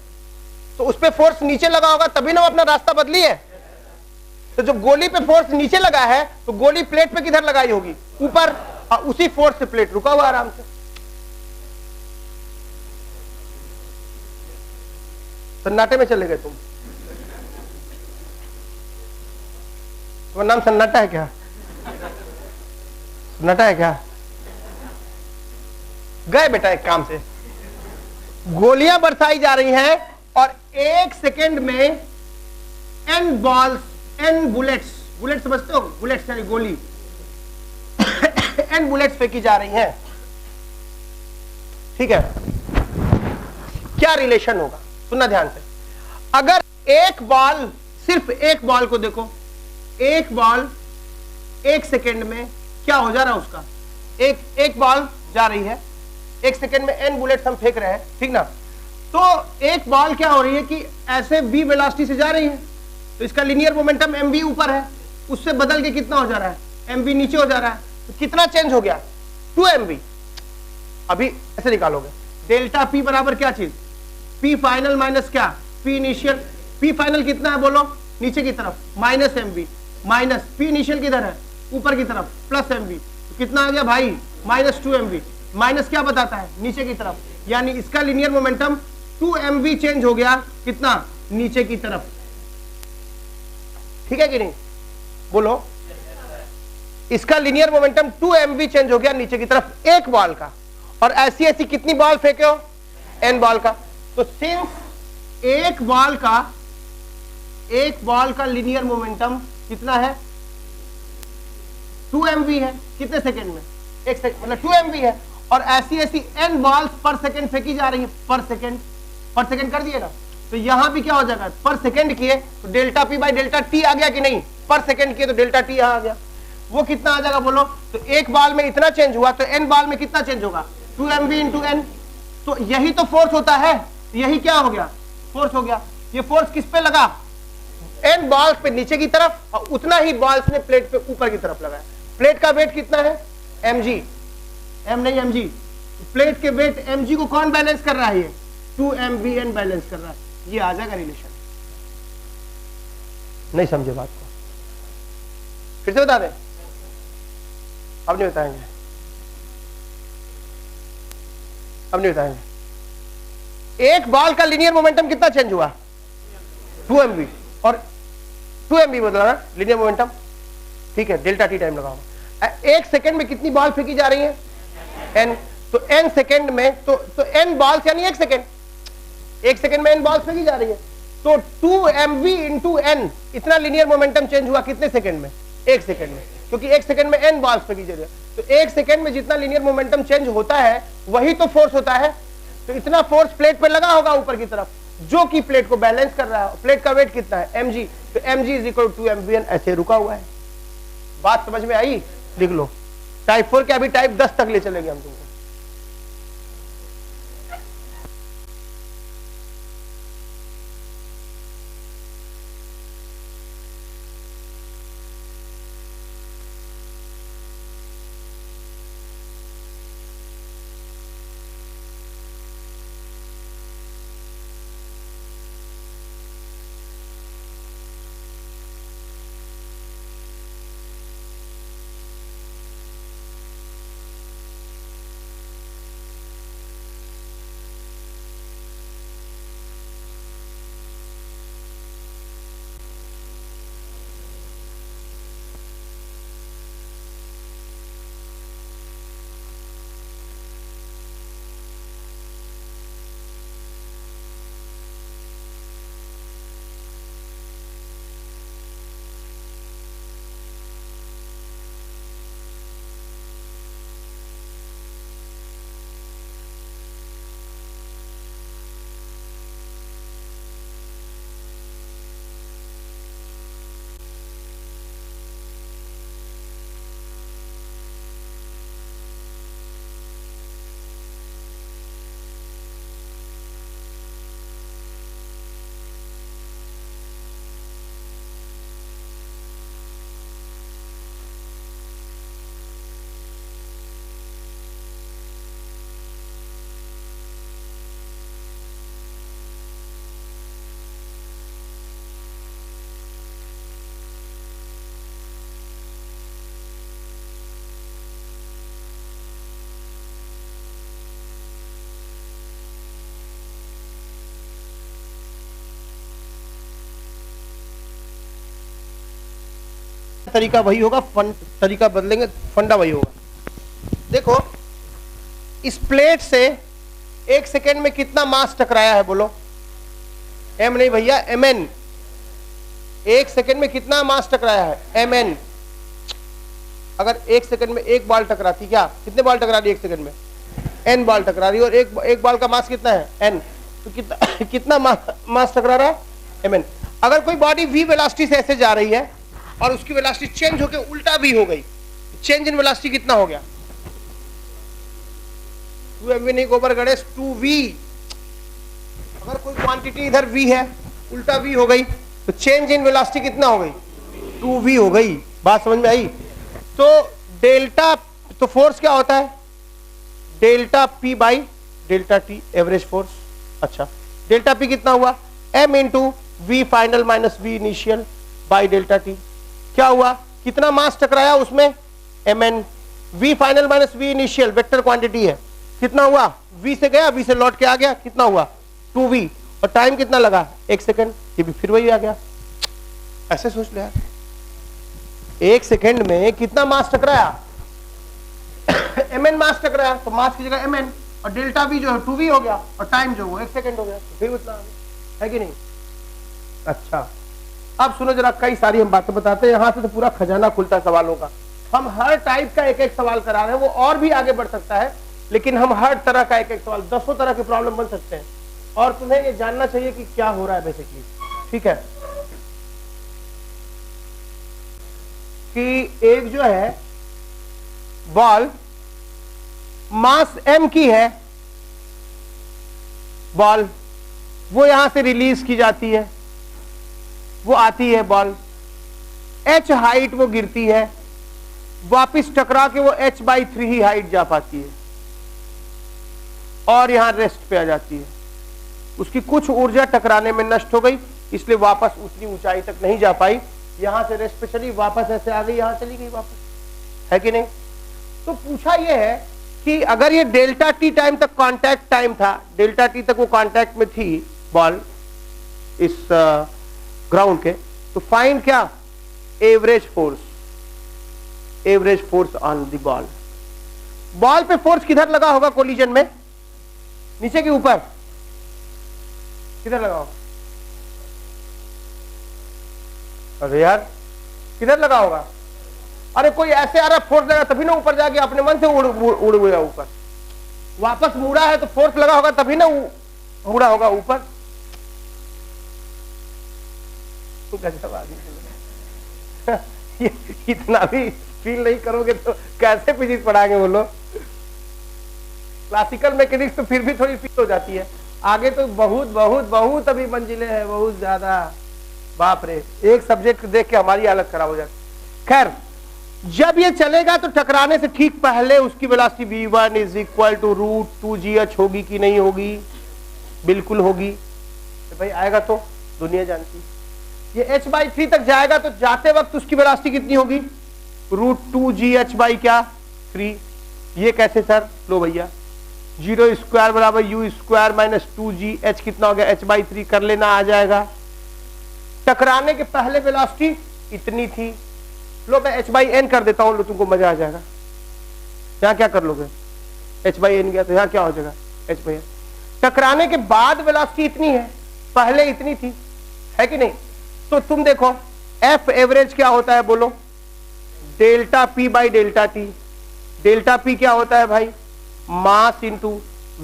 तो उस पे फोर्स नीचे लगा होगा, तभी ना वो अपना रास्ता बदली है। तो जब गोली पे फोर्स नीचे लगा है, तो गोली प्लेट पे किधर लगाई होगी? ऊपर। और उसी फोर्स से प्लेट रुका हुआ आराम से। सन्नाटे में चले गए तुम। तुम्हारा नाम सन्नाटा है क्या? सन्नाटा है क्या? गए बेटा एक काम से। गोलियां बरसाई जा रही हैं और एक सेकेंड में n balls, n bullets, bullet समझते हो? बुलेट्स यानी गोली। n बुलेट्स फेंकी जा रही हैं, ठीक है। क्या रिलेशन होगा? सुनना ध्यान से। अगर एक बॉल, सिर्फ एक बॉल को देखो, एक बॉल एक सेकेंड में क्या हो जा रहा है उसका? एक बॉल जा रही है, एक सेकेंड में n बुलेट्स हम फेंक रहे हैं, ठीक ना। तो एक बॉल क्या हो रही है कि ऐसे v वेलोसिटी से जा रही है, तो इसका लिनियर मोमेंटम mv ऊपर है, उससे बदल के कितना हो जा रहा है? mv नीचे हो जा रहा है। तो कितना चेंज हो गया? 2mv। अभी ऐसे निकालोगे, डेल्टा p बराबर क्या चीज? p फाइनल माइनस क्या? p initial. p फाइनल कितना है बोलो? नीचे की तरफ minus mv, minus p initial किधर है? ऊपर की तरफ प्लस mv। तो कितना आ गया भाई? Minus 2mv। माइनस क्या बताता है? नीचे की तरफ, यानी इसका लिनियर मोमेंटम 2mv चेंज हो गया, कितना? नीचे की तरफ। ठीक है कि नहीं? बोलो। इसका लिनियर मोमेंटम 2mv चेंज हो गया नीचे की तरफ, एक बॉल का। और ऐसी ऐसी कितनी बॉल फेंके हो? n बॉल का। तो सिंस एक बॉल का लिनियर मोमेंटम कितना है? 2mv है। कितने सेकेंड में? एक सेकेंड, मतलब 2mv है। और ऐसी ऐसी n बॉल्स पर सेकेंड फेंकी जा रही है, पर सेकेंड कर दिए ना। तो यहां भी क्या हो जाएगा, पर सेकंड किए तो delta P by delta T आ गया कि नहीं, पर सेकंड किए तो डेल्टा टी यहां आ गया। वो कितना आ जाएगा बोलो, तो एक बॉल में इतना चेंज हुआ तो एन बॉल में कितना चेंज होगा, 2mv इंटू एन। तो यही तो फोर्स होता है, यही क्या हो गया, फोर्स हो गया। ये फोर्स किस पे लगा, एन बॉल्स पे नीचे की तरफ, और उतना ही बॉल्स ने प्लेट पे ऊपर की तरफ लगाया। प्लेट का वेट कितना है, mg, m नहीं mg, प्लेट के वेट mg को कौन बैलेंस कर रहा है, ये 2mvn बैलेंस कर रहा है। ये आ जाएगा रिलेशन। नहीं समझे बात को, फिर से बता दें, अब नहीं बताएंगे, अब नहीं बताएंगे। एक बॉल का लीनियर मोमेंटम कितना चेंज हुआ, 2mv, और 2mv बदला ना लीनियर मोमेंटम, ठीक है, डेल्टा टी टाइम लगाओ। एक सेकंड में कितनी बॉल फेंकी जा रही है, n, तो n सेकंड में तो n बॉल्स यानी एक सेकंड में n बॉल्स फेंकी जा रही है, तो 2mv इंटू n, इतना लीनियर मोमेंटम चेंज हुआ कितने सेकंड में, एक सेकंड में, क्योंकि एक सेकंड में n बॉल्स फेंकी जा रही है। तो एक सेकंड में जितना लीनियर मोमेंटम चेंज होता है वही तो फोर्स होता है। तो इतना फोर्स प्लेट पे लगा होगा ऊपर की तरफ, जो कि प्लेट को बैलेंस कर रहा है। प्लेट का वेट कितना है, mg, तो mg is equal to mvn, ऐसे रुका हुआ है। बात समझ में आई, लिख लो। टाइप 4 के अभी टाइप 10 तक ले चलेंगे हम तुमको। तरीका वही होगा, तरीका बदलेंगे, फंडा वही होगा। देखो, इस प्लेट से एक सेकेंड में कितना मास टकराया है बोलो, m नहीं भैया, mn। एक सेकेंड में कितना मास टकराया है, mn। अगर एक सेकेंड में एक बॉल टकराती, क्या कितने बॉल टकरा रही है एक सेकेंड में, n बॉल टकरा रही है, और एक बॉल का मास कितना है, n, तो कितना मास टकरा रहा है, mn। अगर कोई बॉडी v वेलोसिटी से ऐसे जा रही है और उसकी वेलोसिटी चेंज होकर उल्टा भी हो गई, चेंज इन वेलोसिटी कितना हो गया, 2mv नहीं गोबर गणेश, 2v। अगर कोई क्वांटिटी इधर v है, उल्टा v हो गई, तो चेंज इन वेलोसिटी कितना हो गई, 2v हो गई। बात समझ में आई। तो डेल्टा, तो फोर्स क्या होता है, delta p by delta t, average force. अच्छा, डेल्टा p कितना हुआ, m into v final minus v initial by delta t। क्या हुआ, कितना मास टकराया उसमें, mn, v final minus v initial vector quantity है, कितना हुआ, v से गया, v से लौट के आ गया, कितना हुआ 2v, और टाइम कितना लगा, एक सेकंड। ये भी फिर वही आ गया। ऐसे सोच लिया, एक सेकंड में कितना मास टकराया, mn मास टकराया, तो मास की जगह mn, और डेल्टा v जो है 2v हो गया, और टाइम जो है एक सेकंड हो गया, तो फिर उतना है कि नहीं। अच्छा, अब सुनो जरा, कई सारी हम बातें बताते हैं, यहां से तो पूरा खजाना खुलता है सवालों का। हम हर टाइप का एक एक सवाल करा रहे हैं, वो और भी आगे बढ़ सकता है, लेकिन हम हर तरह का एक एक सवाल, 10 तरह के प्रॉब्लम बन सकते हैं। और तुम्हें ये जानना चाहिए कि क्या हो रहा है बेसिकली, ठीक है। कि एक जो है बॉल मास m की है, बॉल वो यहां से रिलीज की जाती है, वो आती है बॉल, h हाइट वो गिरती है, वापिस टकरा के वो h/3 ही हाइट जा पाती है और यहां रेस्ट पे आ जाती है। उसकी कुछ ऊर्जा टकराने में नष्ट हो गई, इसलिए वापस उतनी ऊंचाई तक नहीं जा पाई, यहां से रेस्ट पे चली, वापस ऐसे आ गई, यहां चली गई वापस, है कि नहीं। तो पूछा यह है कि अगर ये डेल्टा टी टाइम तक कांटेक्ट टाइम था, डेल्टा टी तक वो कांटेक्ट में थी बॉल इस ग्राउंड के, तो फाइंड क्या, average force, average force on the ball. Ball पे फोर्स किधर लगा होगा कोलिजन में, नीचे के ऊपर, किधर लगा होगा, अरे यार किधर लगा होगा, अरे कोई ऐसे आ रहा फोर्स लगा तभी ना ऊपर जाके अपने मन से उड़ गया ऊपर, वापस मुड़ा है तो फोर्स लगा होगा तभी ना मुड़ा होगा ऊपर। इतना भी फील नहीं करोगे तो कैसे फिजिक्स पढ़ाएंगे बोलो। क्लासिकल मैकेनिक्स तो फिर भी थोड़ी फील हो जाती है, आगे तो बहुत बहुत बहुत अभी मंजिलें हैं, बहुत ज्यादा, बाप रे, एक सब्जेक्ट देख के हमारी हालत खराब हो जाती। खैर, जब ये चलेगा तो टकराने से ठीक पहले उसकी velocity v1 is equal to √2gh होगी कि नहीं होगी, बिल्कुल होगी तो भाई, आएगा तो दुनिया जानती। ये h/3 तक जाएगा तो जाते वक्त उसकी वेलोसिटी कितनी होगी, √2gh/3। ये कैसे सर, लो भैया, 0 स्क्वायर बराबर u स्क्वायर माइनस 2gh कितना हो गया, h/3 कर लेना, आ जाएगा। टकराने के पहले वेलोसिटी इतनी थी, लो मैं h/n कर देता हूं, लो तुमको मजा आ जाएगा। यहां क्या कर लोगे, h/n गया तो यहां क्या हो जाएगा, h/n। टकराने के बाद वेलोसिटी इतनी है, पहले इतनी थी, है कि नहीं। तो तुम देखो f एवरेज क्या होता है बोलो, डेल्टा p/डेल्टा t। डेल्टा p क्या होता है भाई, mass into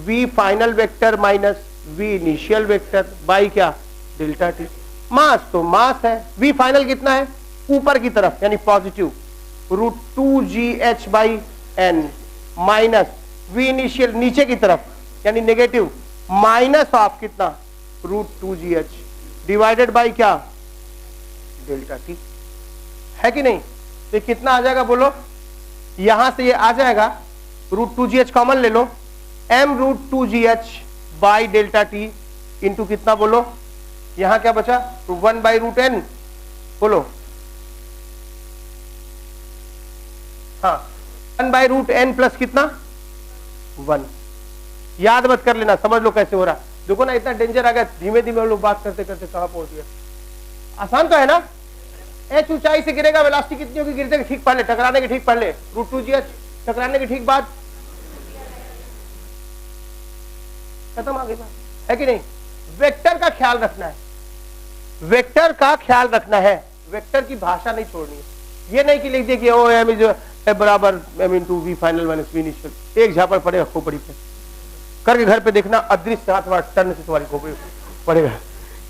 v final vector minus v initial vector by क्या, डेल्टा t। मास तो मास है, v फाइनल कितना है, ऊपर की तरफ यानी positive, √2gh/n minus v initial नीचे की तरफ यानी नेगेटिव, माइनस ऑफ कितना, √2gh डिवाइडेड बाई क्या, डेल्टा t, है कि नहीं। तो कितना आ जाएगा बोलो, यहां से ये आ जाएगा, √2gh कॉमन ले लो, m√2gh/डेल्टा t इंटू कितना बोलो, यहां क्या बचा, 1/√n बोलो, हाँ 1/√n प्लस कितना 1। याद मत कर लेना, समझ लो कैसे हो रहा। देखो ना इतना डेंजर आ गया, धीमे धीमे लोग बात करते करते कहां पहुंच गया। आसान तो है ना, h ऊंचाई से गिरेगा, वेलोसिटी कितनी होगी, गिरते के ठीक पहले, टकराने के ठीक पहले, √2gh, टकराने के ठीक बाद, खत्म, आ गई बात, है कि नहीं। वेक्टर का ख्याल रखना है, वेक्टर का ख्याल रखना है, वेक्टर की भाषा नहीं छोड़नी है। ये नहीं कि लिख दिए कि ओ एम इज बराबर m into v final minus v initial, एक झापड़ पड़ेगा खोपड़ी पे, करके घर पे देखना, अदृश्य हाथ वाथ टर्न से तुम्हारी खोपड़ी पड़ेगा,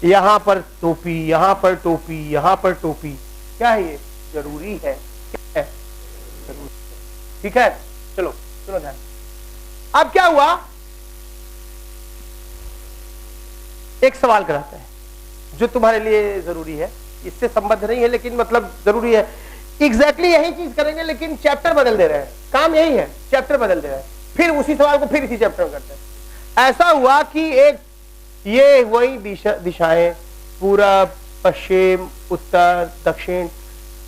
यहां पर टोपी, यहां पर टोपी, यहां पर टोपी, क्या है ये, जरूरी है, क्या है, जरूरी, ठीक है। चलो सुनो ध्यान, अब क्या हुआ, एक सवाल कराते हैं जो तुम्हारे लिए जरूरी है, इससे संबंध नहीं है लेकिन मतलब जरूरी है। एग्जैक्टली यही चीज करेंगे लेकिन चैप्टर बदल दे रहे हैं, काम यही है, चैप्टर बदल दे रहे हैं, फिर उसी सवाल को फिर इसी चैप्टर में करते हैं। ऐसा हुआ कि एक ये वही दिशाएं, पूरब, पश्चिम, उत्तर, दक्षिण,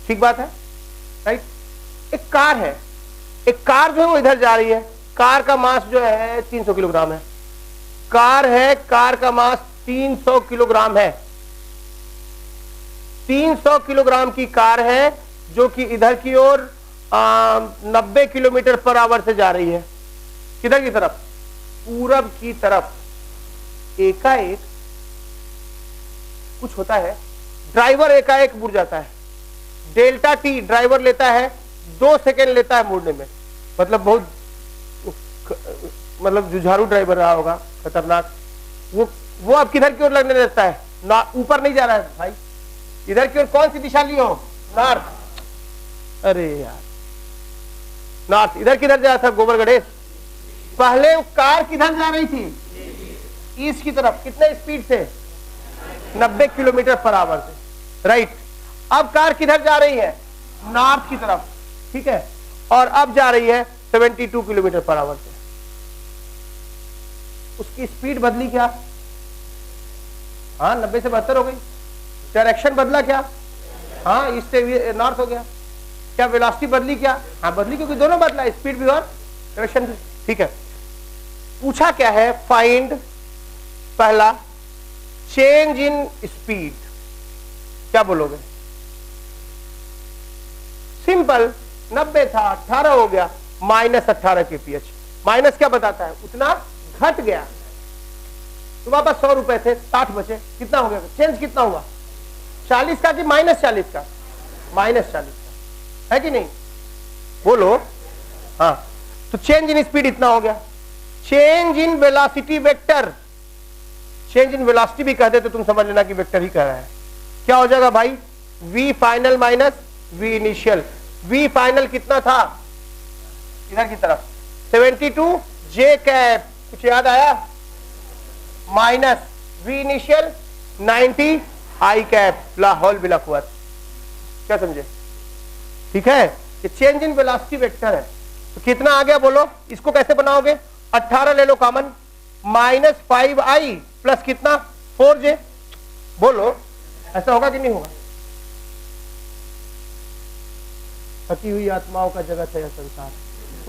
ठीक बात है, राइट। एक कार है, एक कार जो है वो इधर जा रही है, कार का मास जो है 300 किलोग्राम है, कार है, कार का मास 300 किलोग्राम है, 300 किलोग्राम की कार है जो कि इधर की ओर 90 किलोमीटर पर आवर से जा रही है, किधर की तरफ, पूरब की तरफ। एकाएक कुछ होता है, ड्राइवर एकाएक मुड़ जाता है, डेल्टा टी ड्राइवर लेता है 2 सेकेंड लेता है मुड़ने में, मतलब बहुत मतलब जुझारू ड्राइवर रहा होगा, खतरनाक, वो अब किधर की ओर लगने लगता है, ऊपर नहीं जा रहा है भाई, इधर की ओर कौन सी दिशा लियो, नॉर्थ। अरे यार नॉर्थ, इधर किधर जा रहा था गोबर गणेश, पहले कार किधर जा रही थी, ईस्ट की तरफ, कितने स्पीड से, 90 किलोमीटर पर आवर से, राइट। अब कार किधर जा रही है, नॉर्थ की तरफ, ठीक है, और अब जा रही है 72 किलोमीटर पर आवर से। उसकी स्पीड बदली क्या, हाँ 90 से 72 हो गई। डायरेक्शन बदला क्या, हाँ ईस्ट से नॉर्थ हो गया। क्या वेलोसिटी बदली क्या, हाँ बदली, क्योंकि दोनों बदला, स्पीड भी और डायरेक्शन भी, ठीक है। पूछा क्या है, फाइंड पहला चेंज इन स्पीड, क्या बोलोगे, सिंपल, 90 था 18 हो गया, -18 kph। माइनस क्या बताता है, उतना घट गया। तुम्हारे पास 100 रुपए थे, 60 बचे, कितना हो गया, चेंज कितना हुआ, 40 का कि -40 का, -40 का, है कि नहीं, बोलो। हाँ, तो चेंज इन स्पीड इतना हो गया। Change in velocity vector, change in velocity भी कहते तो तुम समझ लेना कि वेक्टर ही कह रहा है। क्या हो जाएगा भाई, v final minus v initial. v final कितना था, इधर की तरफ 72 j कैप, कुछ याद आया, minus v initial 90 i cap, Lahaul बिला कुव्वत। क्या समझे, ठीक है, ये चेंज इन वेलोसिटी वेक्टर है। तो कितना आ गया बोलो, इसको कैसे बनाओगे, 18 ले लो कॉमन, -5i प्लस कितना 4j, बोलो ऐसा होगा कि नहीं होगा। थकी हुई आत्माओं का जगत है यह संसार,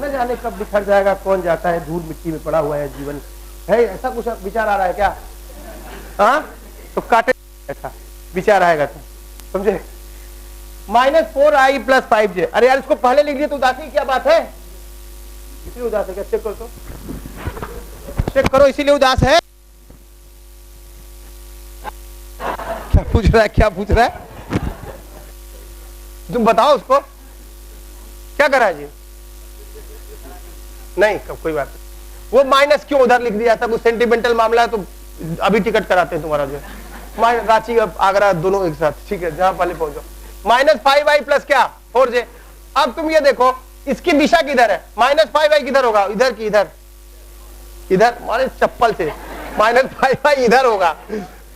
न जाने कब बिखर जाएगा, कौन जाता है, धूल मिट्टी में पड़ा हुआ है जीवन, है ऐसा कुछ विचार आ रहा है क्या, हाँ तो काटे ऐसा विचार आएगा, तो समझे। -4i प्लस 5j, अरे यार इसको पहले लिख दिए तो उदासी क्या बात है, इसीलिए उदास है क्या, चेक करो तो, चेक करो, इसीलिए उदास है। क्या पूछ रहा है, क्या पूछ रहा है, तुम बताओ उसको क्या करा है जी, नहीं कब कोई बात नहीं, वो माइनस क्यों उधर लिख दिया था, कुछ सेंटिमेंटल मामला है तो अभी टिकट कराते हैं तुम्हारा जो रांची आगरा दोनों एक साथ, ठीक है, जहां पहले पहुंचो। -5i प्लस क्या 4j। अब तुम ये देखो इसकी दिशा किधर है, -5i किधर होगा, इधर की इधर, इधर मारे चप्पल से, -5i इधर होगा,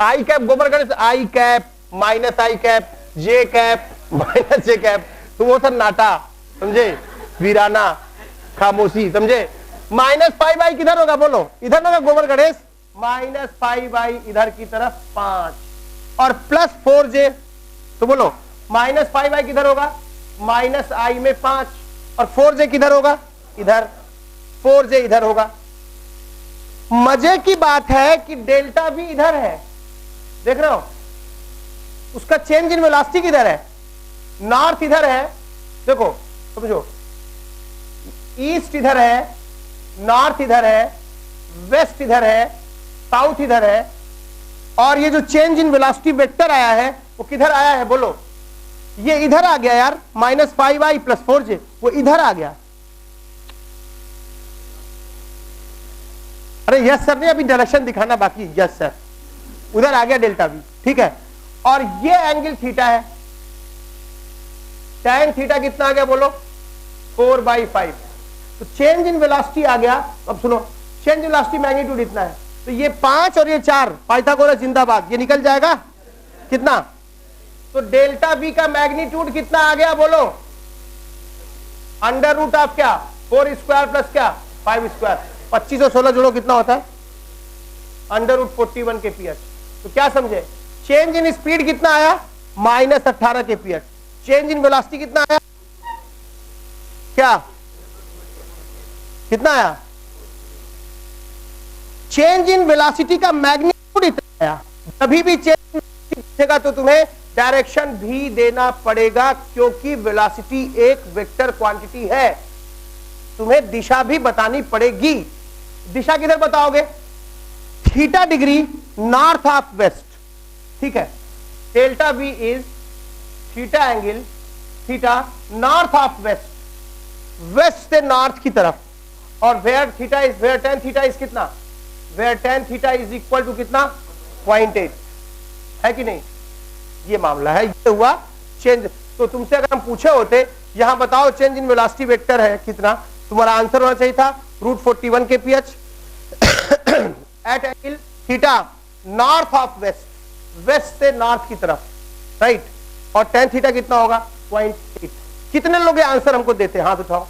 आई कैप गोबर गणेश, आई कैप माइनस आई कैप, जे कैप माइनस जे कैप, तुम वो सन्नाटा समझे, वीराना खामोशी समझे। -5i किधर होगा बोलो, इधर होगा गोबर गणेश, -5i इधर की तरफ 5 और प्लस 4j, तो बोलो -5i किधर होगा, -i में 5 और 4j किधर होगा, इधर, 4j इधर होगा। मजे की बात है कि डेल्टा भी इधर है, देख रहे हो, उसका चेंज इन वेलोसिटी किधर है, नॉर्थ इधर है, देखो समझो, ईस्ट इधर है, नॉर्थ इधर है, वेस्ट इधर है, साउथ इधर है, और ये जो चेंज इन वेलोसिटी वेक्टर आया है वो किधर आया है बोलो, ये इधर आ गया यार, -5i प्लस 4j, वो इधर आ गया। अरे यस सर ने अभी डायरेक्शन दिखाना बाकी, यस सर, उधर आ गया डेल्टा भी, ठीक है। और ये एंगल थीटा है, tan थीटा कितना आ गया बोलो, 4/5। तो चेंज इन वेलोसिटी आ गया। अब सुनो, चेंज इन वेलोसिटी मैग्नीट्यूड इतना है, तो ये 5 और ये 4, पाइथागोरस जिंदाबाद, ये निकल जाएगा कितना, तो डेल्टा v का मैग्नीट्यूड कितना आ गया बोलो, √ ऑफ क्या 4 स्क्वायर प्लस क्या 5 स्क्वायर, 25 और 16 जोड़ो कितना होता है, √41 kph। तो क्या समझे, चेंज इन स्पीड कितना आया, -18 kph। चेंज इन वेलोसिटी कितना आया, क्या कितना आया, चेंज इन वेलोसिटी का मैग्नीट्यूड इतना आया। तभी भी चेंज पूछेगा तो तुम्हें डायरेक्शन भी देना पड़ेगा, क्योंकि वेलोसिटी एक वेक्टर क्वांटिटी है, तुम्हें दिशा भी बतानी पड़ेगी। दिशा किधर बताओगे, theta degree north of west, ठीक है, delta v is theta angle, theta north of west, west से नॉर्थ की तरफ, और where theta is, where tan theta is कितना where tan theta is equal to कितना 0.8 है कि नहीं, ये मामला है, ये हुआ चेंज। तो तुमसे अगर हम पूछे होते यहां बताओ चेंज इन वेलोसिटी वेक्टर है कितना, तुम्हारा आंसर होना चाहिए था √41 kph at angle theta north of west, west से नॉर्थ की तरफ, राइट। और tan थीटा कितना होगा 0.8। कितने लोग ये आंसर हमको देते, हाथ उठाओ।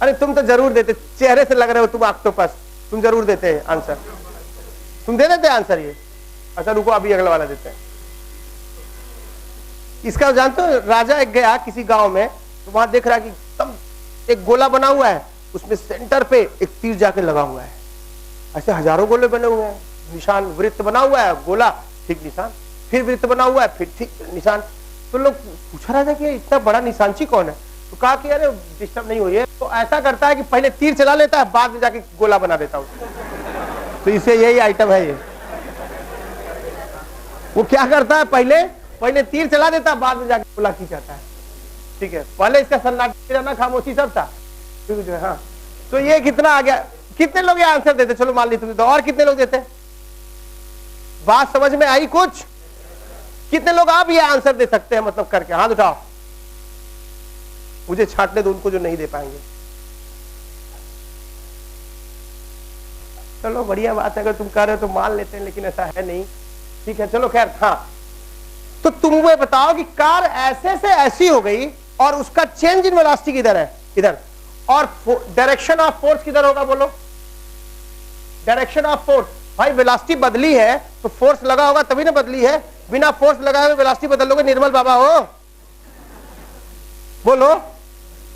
अरे तुम तो जरूर देते, चेहरे से लग रहे हो तुम ऑक्टोपस, तुम जरूर देते हैं आंसर, तुम दे देते आंसर ये। अच्छा रुको अभी अगला वाला देते हैं। इसका जानते हो, राजा एक गया किसी गांव में, तो वहां देख रहा कि एकदम एक गोला बना हुआ है, उसमें सेंटर पे एक तीर जाके लगा हुआ है। ऐसे हजारों गोले बने हुए हैं, निशान, वृत्त बना हुआ है, गोला ठीक निशान, फिर वृत्त बना हुआ है, फिर ठीक निशान। तो लोग पूछा राजा कि इतना बड़ा निशानची कौन है, तो कहा कि अरे डिस्टर्ब नहीं हो रही है, तो ऐसा करता है कि पहले तीर चला लेता है, बाद में जाके गोला बना देता है। तो इसे यही आइटम है ये, वो क्या करता है पहले तीर चला देता है, बाद में जाके गोला खींचाता है, ठीक है। पहले इसका सन्नाटा खामोशी सब था, ठीक है। हाँ तो ये कितना आ गया, कितने लोग ये आंसर देते, चलो मान ली तुम तो, और कितने लोग देते, बात समझ में आई कुछ, कितने लोग आप ये आंसर दे सकते हैं मतलब करके, हाथ उठाओ, मुझे छांटने दो उनको जो नहीं दे पाएंगे। चलो बढ़िया बात है, अगर तुम कह रहे हो तो मान लेते हैं, लेकिन ऐसा है नहीं, ठीक है। चलो खैर, हाँ तो तुम वो बताओ कि कार ऐसे से ऐसी हो गई और उसका चेंज इन वेलोसिटी किधर है, इधर, और डायरेक्शन ऑफ फोर्स किधर होगा, बोलो डायरेक्शन ऑफ फोर्स। भाई वेलोसिटी बदली है तो फोर्स लगा होगा तभी ना बदली है, बिना फोर्स लगाए हुए वेलोसिटी बदल लोगे, निर्मल बाबा हो, बोलो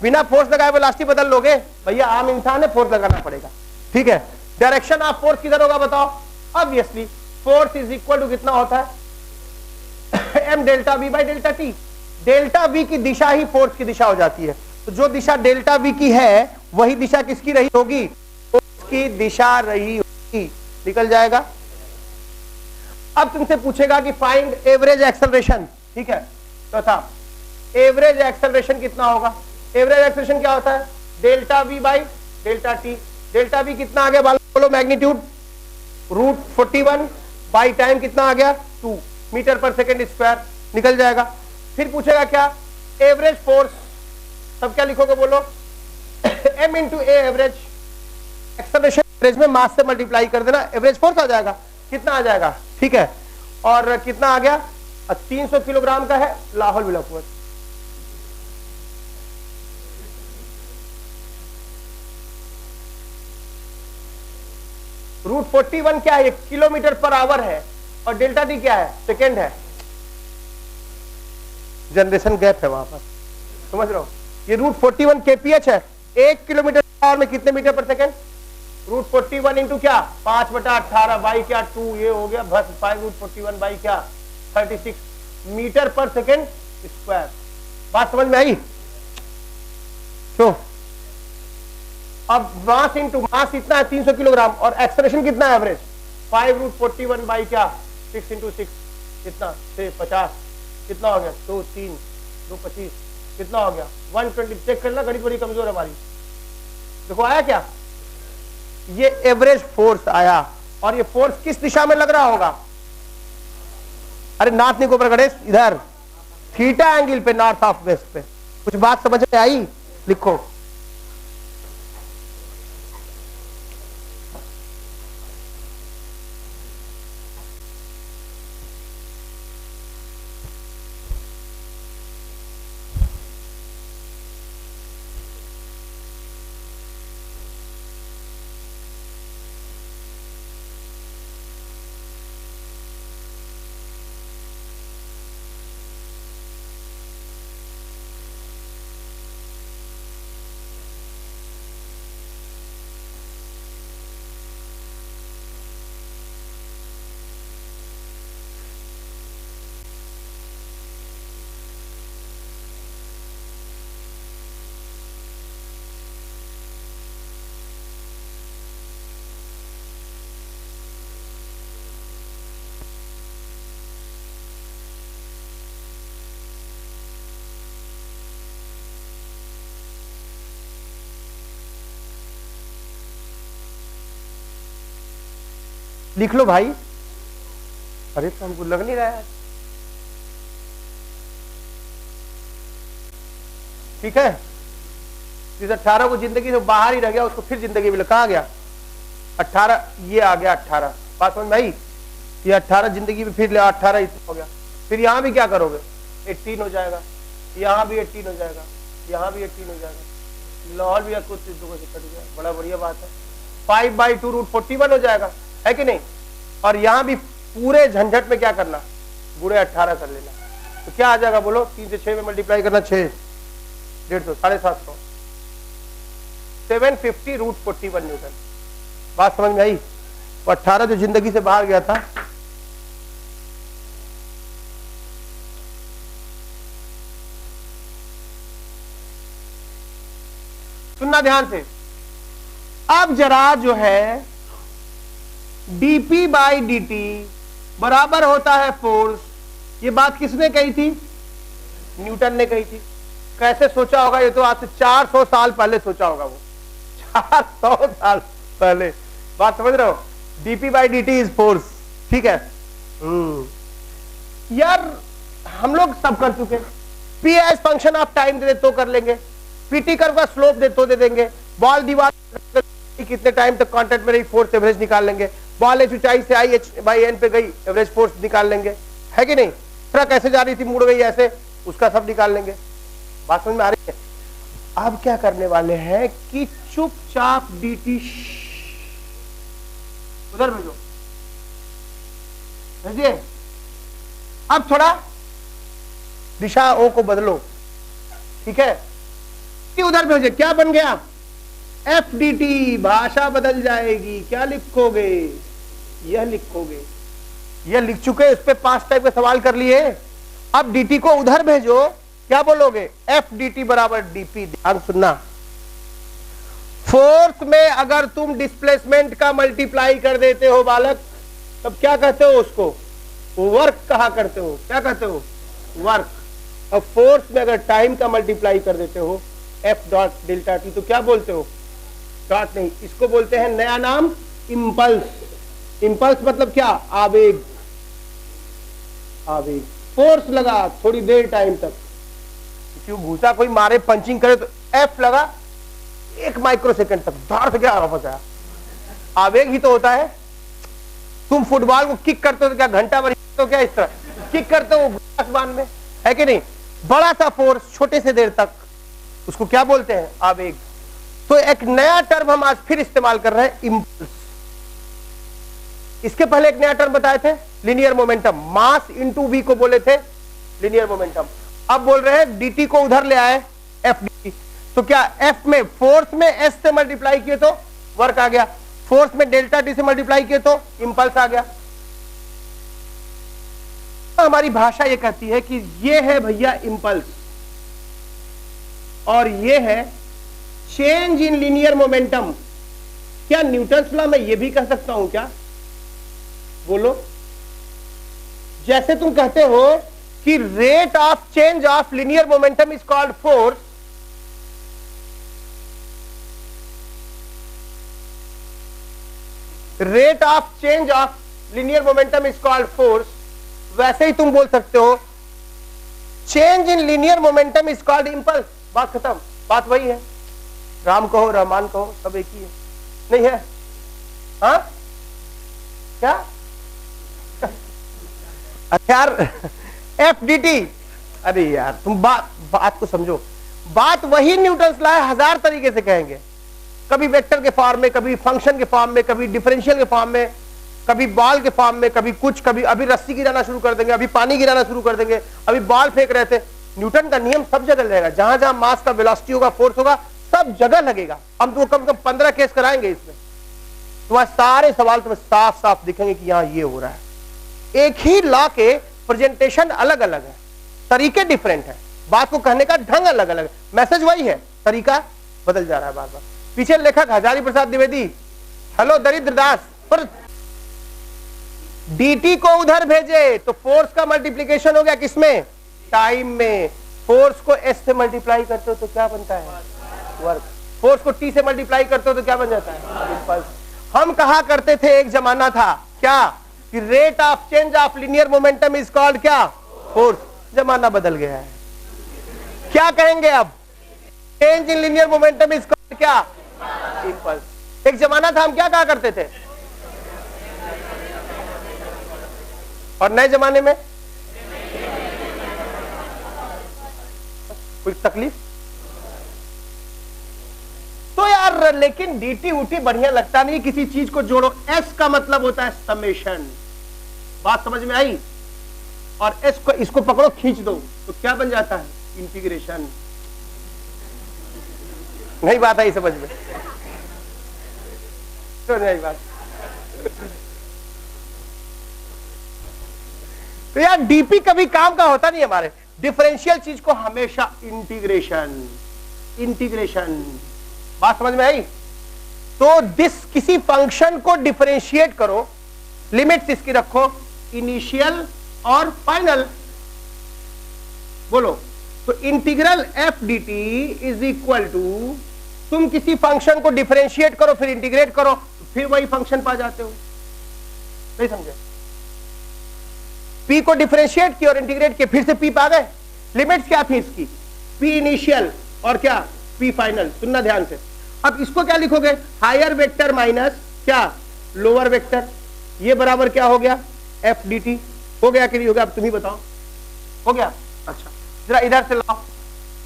बिना फोर्स लगाए वेलोसिटी बदल लोगे, भैया आम इंसान है, फोर्स लगाना पड़ेगा, ठीक है। डायरेक्शन ऑफ फोर्स किधर होगा बताओ, obviously force is equal to कितना होता है m delta v by delta t. Delta v की दिशा ही फोर्स की दिशा हो जाती है, तो जो दिशा डेल्टा v की है वही दिशा किसकी रही होगी, फोर्स की दिशा रही होगी, निकल जाएगा। अब तुमसे पूछेगा कि फाइंड एवरेज एक्सेलरेशन, ठीक है, तो था एवरेज एक्सेलरेशन कितना होगा, एवरेज एक्सेलरेशन क्या होता है, delta v by delta t. Delta v कितना आ गया बोलो, मैग्नीट्यूड √41 बाई टाइम कितना आ गया 2 मीटर पर सेकेंड स्क्वायर, निकल जाएगा। फिर पूछेगा क्या, एवरेज फोर्स, तब क्या लिखोगे बोलो m इंटू ए एवरेज, एक्सेलरेशन एवरेज में मास से मल्टीप्लाई कर देना, एवरेज फोर्स आ जाएगा, कितना आ जाएगा, ठीक है। और कितना आ गया 300 किलोग्राम का है लाहौल बिलासपुर। √41 क्या है, किलोमीटर पर आवर है, और डेल्टा टी क्या है, सेकेंड है, जनरेशन गैप है वहां पर, समझ रहे हो। ये √41 kph है, 1 किलोमीटर पर आवर में कितने मीटर पर सेकेंड, √41 इंटू क्या 5/18 बाई क्या 2, ये हो गया बस 5√41 बाई क्या 36 मीटर पर सेकेंड स्क्वायर। बात समझ में आई, तो अब मास इंटू मास इतना है 300 किलोग्राम, और एक्सेलरेशन कितना है एवरेज 5√41 बाई क्या 6 इंटू 6 कितना 50, कितना हो गया 2 3 2 25, कितना हो गया 120। चेक करना, गणित बड़ी कमजोर है हमारी। देखो आया क्या, ये एवरेज फोर्स आया, और ये फोर्स किस दिशा में लग रहा होगा, अरे नॉर्थ नहीं गोबर गणेश, इधर थीटा एंगल पे, नॉर्थ ऑफ वेस्ट पे। कुछ बात समझ में आई, लिखो। लिख लो भाई। अरे तो हमको लग नहीं रहा है। ठीक है, जिस 18 को जिंदगी से बाहर ही रह गया उसको फिर जिंदगी मिले, कहां गया 18, ये आ गया 18, बात समझ भाई, ये 18 जिंदगी में फिर ले 18 हो गया, फिर यहां भी क्या करोगे 18 हो जाएगा, यहां भी 18 हो जाएगा, यहां भी 18 हो जाएगा, लाहौर भी कुछ चीजों से कट गया, बड़ा बढ़िया बात है। 5/2√41 हो जाएगा, है कि नहीं। और यहां भी पूरे झंझट में क्या करना, गुणे 18 कर लेना, तो क्या आ जाएगा बोलो, 3 से 6 में मल्टीप्लाई करना, 6 150 750 750√41 न्यूटन। बात समझ में आई। वो 18 जो जिंदगी से बाहर गया था, सुनना ध्यान से। अब जरा जो है dp/dt बराबर होता है फोर्स, ये बात किसने कही थी, न्यूटन ने कही थी। कैसे सोचा होगा, ये तो आज से 400 साल पहले सोचा होगा, वो 400 साल पहले। बात समझ रहे हो, dp/dt इज फोर्स, ठीक है। यार हम लोग सब कर चुके, p as function of time दे तो कर लेंगे, pt कर्व का स्लोप दे तो दे देंगे, बॉल दीवार कितने टाइम तक कांटेक्ट में रही फोर्स एवरेज निकाल लेंगे, बॉल एच ऊंचाई से आई h/n पे गई एवरेज फोर्स निकाल लेंगे, है कि नहीं। ट्रक ऐसे जा रही थी मुड़ गई ऐसे, उसका सब निकाल लेंगे। बात समझ में आ रही है। अब क्या करने वाले हैं कि चुपचाप dt उधर भेजो, भेजिए। अब थोड़ा दिशा ओ को बदलो, ठीक है, कि उधर भेजे, क्या बन गया FDT, भाषा बदल जाएगी, क्या लिखोगे, यह लिखोगे, यह लिख चुके, इस पे 5 टाइप के सवाल कर लिए। अब dt को उधर भेजो, क्या बोलोगे FDT बराबर dp। ध्यान सुनना, फोर्स में अगर तुम डिस्प्लेसमेंट का मल्टीप्लाई कर देते हो बालक, तब क्या कहते हो उसको, वर्क कहा करते हो, क्या कहते हो वर्क। अब फोर्स में अगर टाइम का मल्टीप्लाई कर देते हो F.Δt तो क्या बोलते हो, डॉट नहीं, इसको बोलते हैं नया नाम इंपल्स। इंपल्स मतलब क्या, आवेग। आवेग, फोर्स लगा थोड़ी देर टाइम तक, क्यों घुसा कोई मारे पंचिंग करे तो F लगा 1 माइक्रोसेकंड तक, धार से क्या वापस आया, आवेग ही तो होता है। तुम फुटबॉल को किक करते हो तो क्या घंटा भर तो क्या इस तरह किक करते हो आसमान में, है कि नहीं। बड़ा सा फोर्स छोटे से देर तक, उसको क्या बोलते हैं, आवेग। तो एक नया टर्म हम आज फिर इस्तेमाल कर रहे हैं, इंपल्स। इसके पहले एक नया टर्म बताए थे, linear momentum. Mass into v को बोले थे लीनियर मोमेंटम। अब बोल रहे हैं dt को उधर ले आए FDT, तो क्या F में फोर्स में s से मल्टीप्लाई किए तो वर्क आ गया, फोर्स में डेल्टा t से मल्टीप्लाई किए तो इंपल्स आ गया। हमारी भाषा ये कहती है कि ये है भैया इंपल्स और ये है चेंज इन लीनियर मोमेंटम। क्या न्यूटन्स लॉ में ये भी कह सकता हूं क्या, बोलो। जैसे तुम कहते हो कि rate of change of linear momentum is called force, rate of change of linear momentum is called force, वैसे ही तुम बोल सकते हो change in linear momentum is called impulse. बात खत्म, बात वही है। राम कहो रहमान कहो सब एक ही है, नहीं है। हाँ क्या यार FDT, अरे यार तुम बात को समझो, बात वही न्यूटन्स लॉ है, 1000 तरीके से कहेंगे। कभी वेक्टर के फॉर्म में, कभी फंक्शन के फॉर्म में, कभी डिफरेंशियल के फॉर्म में, कभी बॉल के फॉर्म में, कभी कुछ, कभी अभी रस्सी गिराना शुरू कर देंगे, अभी पानी गिराना शुरू कर देंगे, अभी बॉल फेंक रहे थे। न्यूटन का नियम सब जगह लगेगा, जहां जहां मास का वेलोसिटी होगा, फोर्स होगा, सब जगह लगेगा। हम तो कम से कम 15 केस कराएंगे इसमें, तुम्हारे सारे सवाल तुम्हें साफ साफ दिखेंगे कि यहां ये हो रहा है। एक ही लॉ के प्रेजेंटेशन अलग अलग है, तरीके डिफरेंट है, बात को कहने का ढंग अलग अलग है, मैसेज वही है, तरीका बदल जा रहा है बार बार। पीछे लेखक हजारी प्रसाद द्विवेदी, हेलो दरिद्र दास, पर dt को उधर भेजे तो फोर्स का मल्टीप्लीकेशन हो गया किसमें, टाइम में। फोर्स को s से मल्टीप्लाई करते हो तो क्या बनता है, वर्क। फोर्स को t से मल्टीप्लाई करते हो तो क्या बन जाता है, इंपल्स। हम कहा करते थे एक जमाना था क्या कि rate of change of linear momentum is called क्या, फोर्स। जमाना बदल गया है, क्या कहेंगे अब, change in linear momentum is called क्या, इंपल्स। एक जमाना था हम क्या कहा करते थे, और नए जमाने में कोई तकलीफ तो यार, लेकिन डीटी उटी बढ़िया लगता नहीं, किसी चीज को जोड़ो। एस का मतलब होता है समेशन, बात समझ में आई, और एस को इसको पकड़ो खींच दो तो क्या बन जाता है, इंटीग्रेशन। नहीं बात आई समझ में, तो नहीं बात। तो यार डीपी कभी काम का होता नहीं हमारे, डिफरेंशियल चीज को हमेशा इंटीग्रेशन, इंटीग्रेशन, बात समझ में आई। तो दिस किसी फंक्शन को डिफरेंशिएट करो, लिमिट्स इसकी रखो इनिशियल और फाइनल, बोलो तो integral f D T is equal to, तुम किसी फंक्शन को डिफरेंशिएट करो फिर इंटीग्रेट करो, फिर वही फंक्शन पा जाते हो। नहीं समझे, पी को डिफरेंशिएट किया और इंटीग्रेट किया, फिर से पी पा गए। लिमिट्स क्या थी इसकी, पी इनिशियल और क्या, पी फाइनल। सुनना ध्यान से, अब इसको क्या लिखोगे, हायर वेक्टर माइनस क्या, लोअर वेक्टर, ये बराबर क्या हो गया, एफ डी टी। हो गया कि नहीं हो गया, अब तुम ही बताओ, हो गया। अच्छा जरा इधर से लाओ,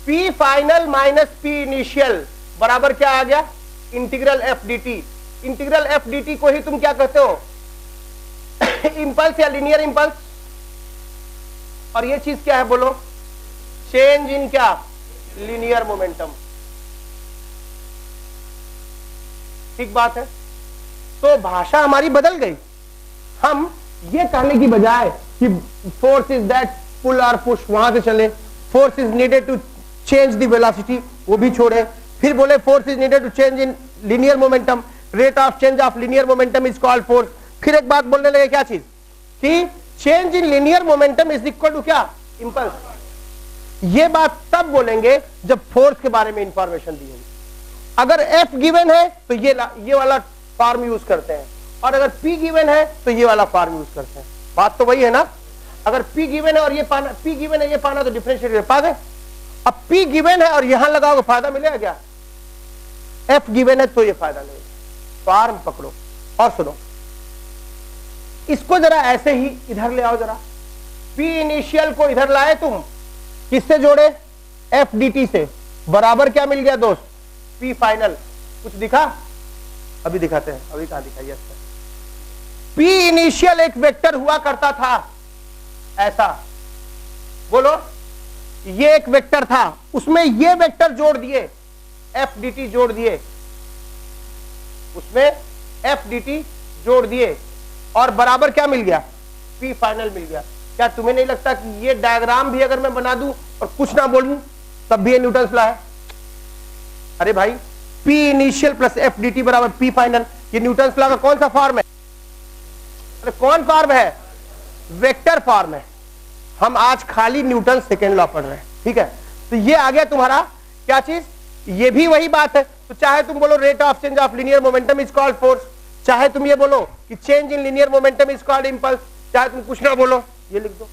P final minus P initial बराबर क्या आ गया, integral f D T. Integral f D T को ही तुम क्या कहते हो, इंपल्स या लीनियर इंपल्स। और ये चीज क्या है बोलो, चेंज इन क्या, लीनियर मोमेंटम। ठीक बात है। तो भाषा हमारी बदल गई, हम ये कहने की बजाय कि फोर्स इज दैट पुल और पुश, वहां से चले, force is needed to change the velocity, वो भी छोड़े, फिर बोले force is needed to change in linear momentum, rate of change of linear momentum is called force. फिर एक बात बोलने लगे, क्या चीज, कि change in linear momentum is equal to क्या, इंपल्स। ये बात तब बोलेंगे जब फोर्स के बारे में इंफॉर्मेशन दी होगी। अगर एफ गिवन है तो ये वाला फॉर्म यूज करते हैं, और अगर पी गिवन है तो ये वाला फॉर्म यूज करते हैं। बात तो वही है ना, अगर पी गिवन है और ये पाना, पी गिवन है ये पाना, तो डिफरेंशिएट पा गए। अब पी गिवन है और यहां लगाओगे, फायदा मिलेगा क्या, एफ गिवन है तो ये फायदा नहीं, फॉर्म पकड़ो। और सुनो, इसको जरा ऐसे ही इधर ले आओ, जरा पी इनिशियल को इधर लाए तुम, किससे जोड़े, एफ डी टी से, बराबर क्या मिल गया दोस्त, पी फाइनल। कुछ दिखा, अभी दिखाते हैं, अभी कहां दिखाई है। पी इनिशियल एक वेक्टर हुआ करता था ऐसा, बोलो ये एक वेक्टर था, उसमें ये वेक्टर जोड़ दिए, एफ डी टी जोड़ दिए, उसमें एफ डी टी जोड़ दिए, और बराबर क्या मिल गया, पी फाइनल मिल गया। क्या तुम्हें नहीं लगता कि ये डायग्राम भी अगर मैं बना दूं और कुछ ना बोलूं तब भी ये न्यूटन्स लॉ है। अरे भाई, P initial plus F D T बराबर पी फाइनल, ये न्यूटन्स लॉ का कौन सा फॉर्म है, अरे कौन फॉर्म है, वेक्टर फॉर्म है। हम आज खाली न्यूटन सेकेंड लॉ पढ़ रहे हैं, ठीक है। तो ये आ गया तुम्हारा क्या चीज, ये भी वही बात है। तो चाहे तुम बोलो rate of change of linear momentum is called force, चाहे तुम ये बोलो कि change in linear momentum is called impulse, चाहे तुम कुछ ना बोलो, ये लिख दो,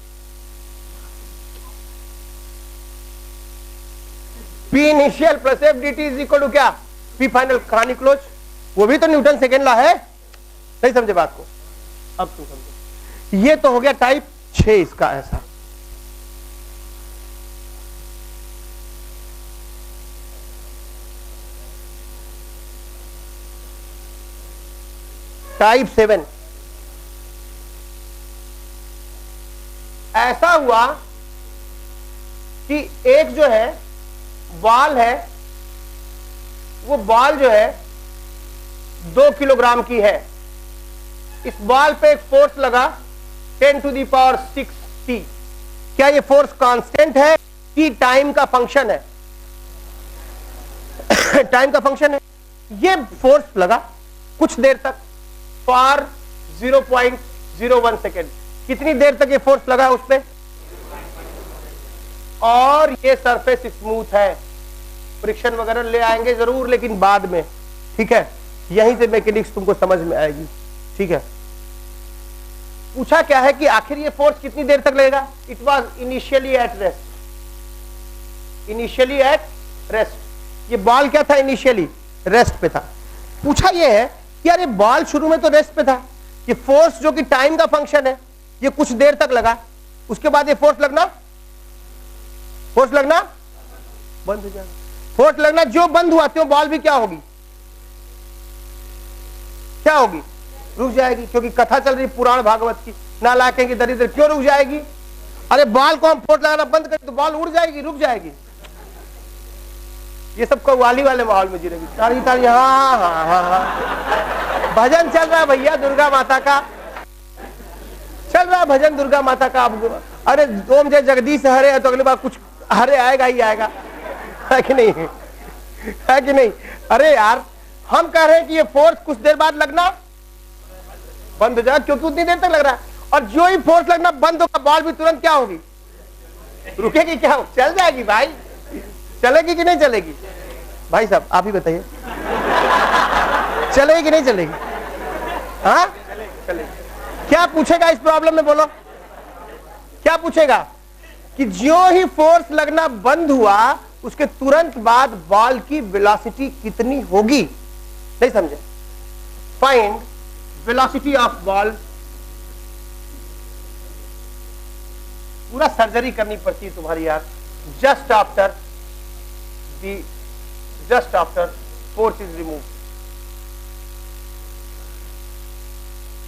P initial plus F D T is equal to क्या, पी फाइनल, कहानी क्लोज। वो भी तो न्यूटन सेकेंड लॉ है, नहीं समझे बात को, अब तुम समझो। ये तो हो गया टाइप 6 इसका ऐसा। टाइप 7 ऐसा हुआ कि एक जो है बॉल है, वो बॉल जो है 2 किलोग्राम की है, इस बॉल पे एक फोर्स लगा 10 टू दी पावर 6 t। क्या ये फोर्स कांस्टेंट है कि टाइम का फंक्शन है, टाइम का फंक्शन है। ये फोर्स लगा कुछ देर तक, फॉर 0.01 सेकेंड। कितनी देर तक ये फोर्स लगा उस पे, और ये सरफेस स्मूथ है। फ्रिक्शन वगैरह ले आएंगे जरूर, लेकिन बाद में, ठीक है। यहीं से मैकेनिक्स तुमको समझ में आएगी, ठीक है। पूछा क्या है कि आखिर ये फोर्स कितनी देर तक लगेगा। It was initially at rest, initially at rest. ये बॉल क्या था, इनिशियली रेस्ट पे था। पूछा ये है कि यार ये बॉल शुरू में तो रेस्ट पे था, ये फोर्स जो कि टाइम का फंक्शन है ये कुछ देर तक लगा, उसके बाद ये फोर्स लगना बंद हो जाएगा। फोर्स लगना जो बंद हुआ तो बॉल भी क्या होगी, क्या होगी, रुक जाएगी। क्योंकि कथा चल रही पुराण भागवत की, नालायकों की दरिद्र, क्यों रुक जाएगी। अरे बॉल को हम फोर्स लगाना बंद करें तो बॉल उड़ जाएगी, रुक जाएगी। ये सब कव्वाली वाले माहौल में जी रही, ताली ताली, हाँ हाँ हाँ हाँ। भजन चल रहा है भैया, दुर्गा माता का चल रहा है भजन, दुर्गा माता का। अब अरे ओम जय जगदीश हरे है तो अगली बार कुछ हरे आएगा ही आएगा, है कि नहीं, है कि नहीं। अरे यार हम कह रहे हैं कि ये फोर्स कुछ देर बाद लगना बंद हो जाए, क्योंकि उतनी देर तक लग रहा है। और जो ही फोर्स लगना बंद होगा बॉल भी तुरंत क्या होगी, रुकेगी, क्या हो, चल जाएगी भाई। चलेगी कि नहीं चलेगी भाई साहब, आप ही बताइए, चलेगी कि नहीं चलेगी। हाँ चलेगी। क्या पूछेगा इस प्रॉब्लम में, बोलो क्या पूछेगा कि जो ही फोर्स लगना बंद हुआ उसके तुरंत बाद बॉल की वेलोसिटी कितनी होगी। नहीं समझे, फाइंड वेलोसिटी ऑफ बॉल। पूरा सर्जरी करनी पड़ती है तुम्हारी यार। Just after force is remove,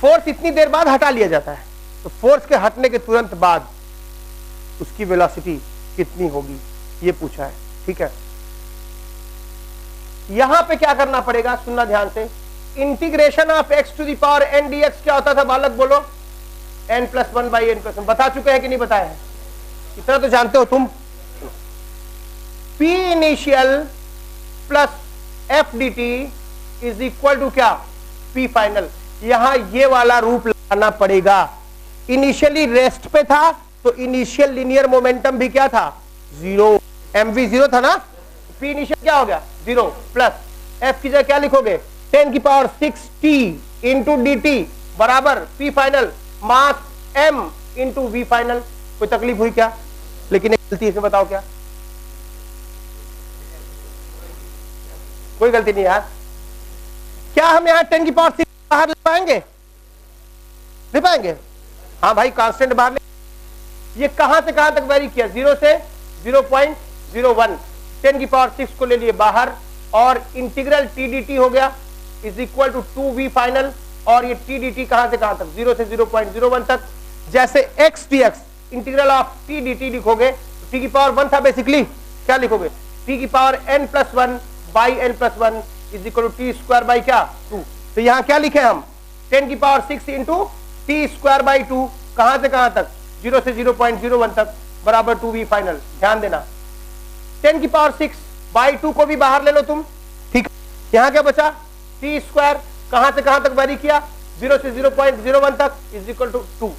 force इतनी देर बाद हटा लिया जाता है, तो फोर्स के हटने के तुरंत बाद उसकी वेलोसिटी कितनी होगी ये पूछा है। ठीक है, यहां पे क्या करना पड़ेगा, सुनना ध्यान से। Integration of x to the power n dx क्या होता था बालक, बोलो n+1/n+1। बता चुके हैं कि नहीं बताया है, इतना तो जानते हो तुम। P initial plus f dt is equal to क्या, P फाइनल। यहां ये वाला रूप लगाना पड़ेगा। इनिशियली रेस्ट पे था तो इनिशियल लीनियर मोमेंटम भी क्या था, 0, mv 0 था ना। P इनिशियल क्या हो गया, 0 प्लस f की जगह क्या लिखोगे, 10⁻6t इंटू dt बराबर P फाइनल मास m इंटू v फाइनल। कोई तकलीफ हुई क्या, लेकिन एक गलती इसमें बताओ क्या, कोई गलती नहीं यार। क्या हम यहां 10⁻6 बाहर ले पाएंगे, ले पाएंगे। हाँ भाई कांस्टेंट बाहर ले। ये कहां से कहां तक वेरी किया, 0 से 0.01, 10⁻6 को ले लिए बाहर और इंटीग्रल टी डी टी हो गया is equal to 2v final. और ये टी डी टी कहां से कहां तक, 0 से 0.01 तक। जैसे x dx integral of T D T लिखोगे, टी की पावर 1 था बेसिकली, क्या लिखोगे, टी की power n+1 by n+1 is equal to T square by क्या 2। तो यहां क्या लिखे हम, 10⁻6 इंटू टी स्क्वायर बाई 2, कहां से कहां तक, 0 से 0.01 तक बराबर 2v फाइनल। ध्यान देना 10⁻6 बाई 2 को भी बाहर ले लो तुम, ठीक। यहां क्या बचा, टी स्क्वायर कहां से कहां तक वेरी किया, 0 से 0.01 तक इज इक्वल टू 2।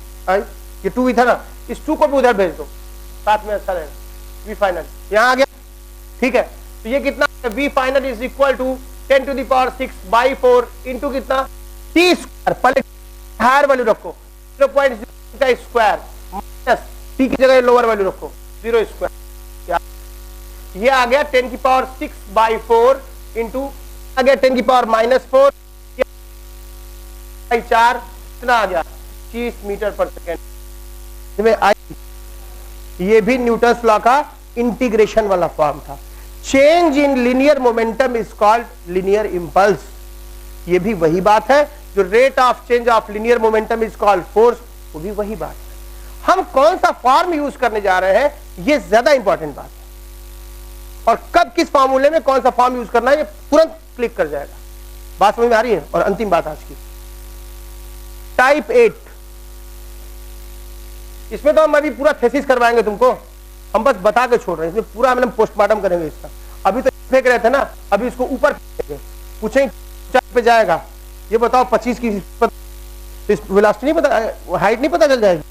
ये 2 ही था ना, इस 2 को भी उधर भेज दो साथ में, अच्छा रहेगा। वी फाइनल यहां आ गया, ठीक है। तो ये कितना, V final is equal to 10⁻6 by 4 into कितना, टी स्क्वायर, पहले हायर वैल्यू रखो 0.0 का स्क्वायर माइनस टी की जगह लोअर वैल्यू रखो 0 स्क्वायर। ये आ गया 10⁻6 बाई 4 इंटू आ गया 10⁻⁻4 बाई 4, कितना आ गया 30 मीटर पर सेकेंड। ये भी न्यूटन्स लॉ का इंटीग्रेशन वाला फॉर्म था। Change in linear momentum is called linear impulse. ये भी वही बात है जो rate of change of linear momentum is called force, वो भी वही बात है। हम कौन सा फॉर्म यूज करने जा रहे हैं ये ज्यादा इंपॉर्टेंट बात है, और कब किस फॉर्मूले में कौन सा फॉर्म यूज करना है ये तुरंत क्लिक कर जाएगा। बात समझ में आ रही है। और अंतिम बात आज की, टाइप 8, इसमें तो हम अभी पूरा थेसिस करवाएंगे तुमको, हम बस बता के छोड़ रहे हैं, इसमें पूरा हम पोस्टमार्टम करेंगे इसका। अभी तो फेंक रहे थे ना, अभी इसको ऊपर पूछेंगे पे जाएगा, ये बताओ 25 की वेलोसिटी नहीं पता, हाइट नहीं पता चल जाएगी।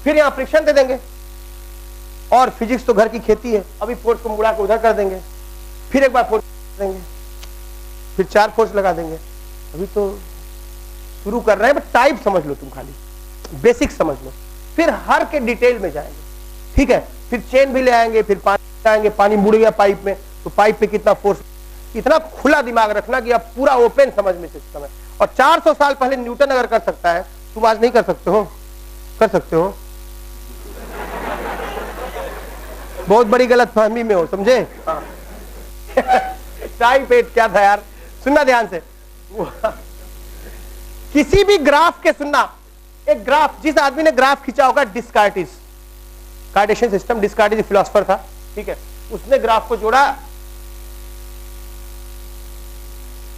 फिर यहाँ फ्रिक्शन दे देंगे, और फिजिक्स तो घर की खेती है, अभी फोर्स को मुड़ा के उधर कर देंगे, फिर एक बार फोर्स देंगे, फिर 4 फोर्स लगा देंगे। अभी तो शुरू कर रहे हैं, बट टाइप समझ लो तुम खाली, बेसिक समझ लो, फिर हर के डिटेल में जाएंगे, ठीक है। फिर चेन भी ले आएंगे, फिर पानी आएंगे, पानी मुड़ गया पाइप में तो पाइप पे कितना फोर्स। इतना खुला दिमाग रखना कि आप पूरा ओपन समझ में सिस्टम है। और 400 साल पहले न्यूटन अगर कर सकता है तुम आज नहीं कर सकते हो? कर सकते हो? बहुत बड़ी गलतफहमी में हो, समझे? टाइम पेट क्या था यार, सुनना ध्यान से। किसी भी ग्राफ के सुनना, एक ग्राफ, जिस आदमी ने ग्राफ खींचा होगा, डिस्कार्टिस, कार्टेशियन सिस्टम, डिस्कार्टिस फिलोसोफर था, ठीक है। उसने ग्राफ को जोड़ा।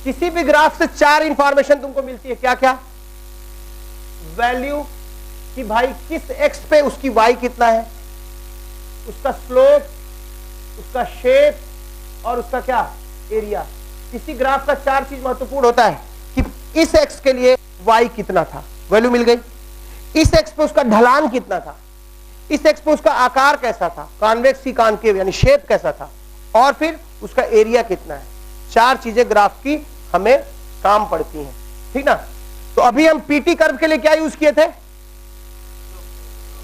किसी भी ग्राफ से 4 इंफॉर्मेशन तुमको मिलती है, क्या क्या? वैल्यू कि भाई किस एक्स पे उसकी वाई कितना है, उसका स्लोप, उसका शेप और उसका क्या, एरिया। किसी ग्राफ का 4 चीज महत्वपूर्ण होता है कि इस एक्स के लिए वाई कितना था, वैल्यू मिल गई। इस एक्स पे उसका ढलान कितना था, इस एक्स पे उसका आकार कैसा था, कॉन्वेक्स की कॉनकेव यानी शेप कैसा था, और फिर उसका एरिया कितना है। 4 चीजें ग्राफ की हमें काम पड़ती हैं, ठीक ना। तो अभी हम पीटी कर्व के लिए क्या यूज किए थे?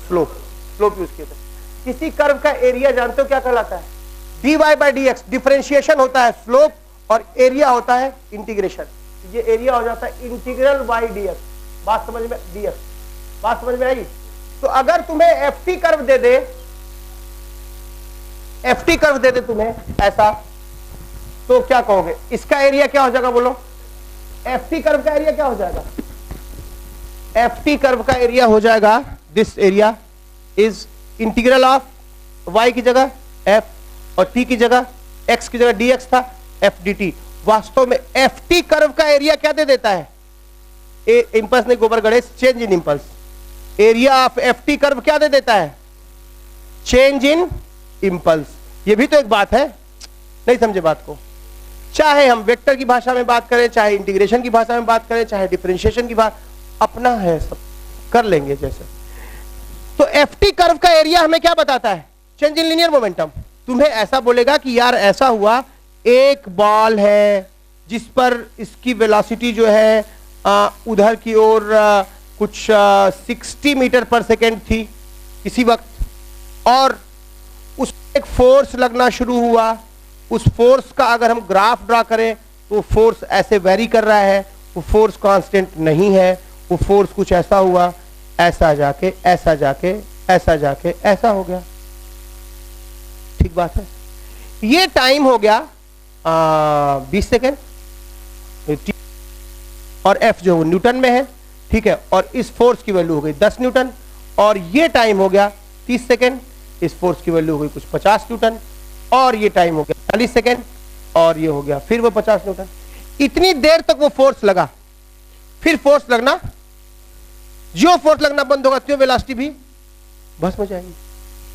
स्लोप, स्लोप यूज किए थे। किसी कर्व का एरिया जानते हो क्या कहलाता है? dy by D x. Differentiation होता है स्लोप और एरिया होता है इंटीग्रेशन। ये एरिया हो जाता है इंटीग्रल बाई डी एक्स। बात समझ में, डी एक्स, बात समझ में आई? तो अगर तुम्हें एफ कर्व दे दे, एफ कर्व दे दे तुम्हें ऐसा, तो क्या कहोगे? इसका एरिया क्या हो जाएगा बोलो? एफ कर्व का एरिया क्या हो जाएगा? एफ कर्व का एरिया हो जाएगा, this area is integral of y की जगह f और t की जगह x की जगह dx था, f dt। वास्तव में एफ कर्व का एरिया क्या दे देता है? इंपल्स नहीं गोबर Ganesh, change in impulse. Area of F curve क्या दे देता है? Change in impulse. ये भी तो एक बात है, नहीं समझे बात को? चाहे हम वेक्टर की भाषा में बात करें, चाहे इंटीग्रेशन की भाषा में बात करें, चाहे डिफरेंशिएशन की बात, अपना है, सब कर लेंगे जैसे। तो एफ कर्व का एरिया हमें क्या बताता है? Change in linear momentum. तुम्हें ऐसा बोलेगा कि यार ऐसा हुआ, एक बॉल है जिस पर इसकी वेलोसिटी जो है उधर की ओर कुछ 60 मीटर पर सेकेंड थी किसी वक्त, और उस एक फोर्स लगना शुरू हुआ। उस फोर्स का अगर हम ग्राफ ड्रा करें तो फोर्स ऐसे वेरी कर रहा है, वो फोर्स कांस्टेंट नहीं है, वो फोर्स कुछ ऐसा हुआ, ऐसा जाके ऐसा जाके ऐसा जाके ऐसा हो गया, ठीक बात है। ये टाइम हो गया 20 सेकेंड, और एफ जो न्यूटन में है, ठीक है। और इस फोर्स की वैल्यू हो गई 10 न्यूटन, और ये टाइम हो गया 30 सेकेंड, इस फोर्स की वैल्यू हो गई कुछ 50 न्यूटन, और ये टाइम हो गया 40 सेकेंड, और ये हो गया फिर वो 50 न्यूटन। इतनी देर तक वो फोर्स लगा, फिर फोर्स लगना, जो फोर्स लगना बंद होगा तो वेलोसिटी भी बस हो जाएगी।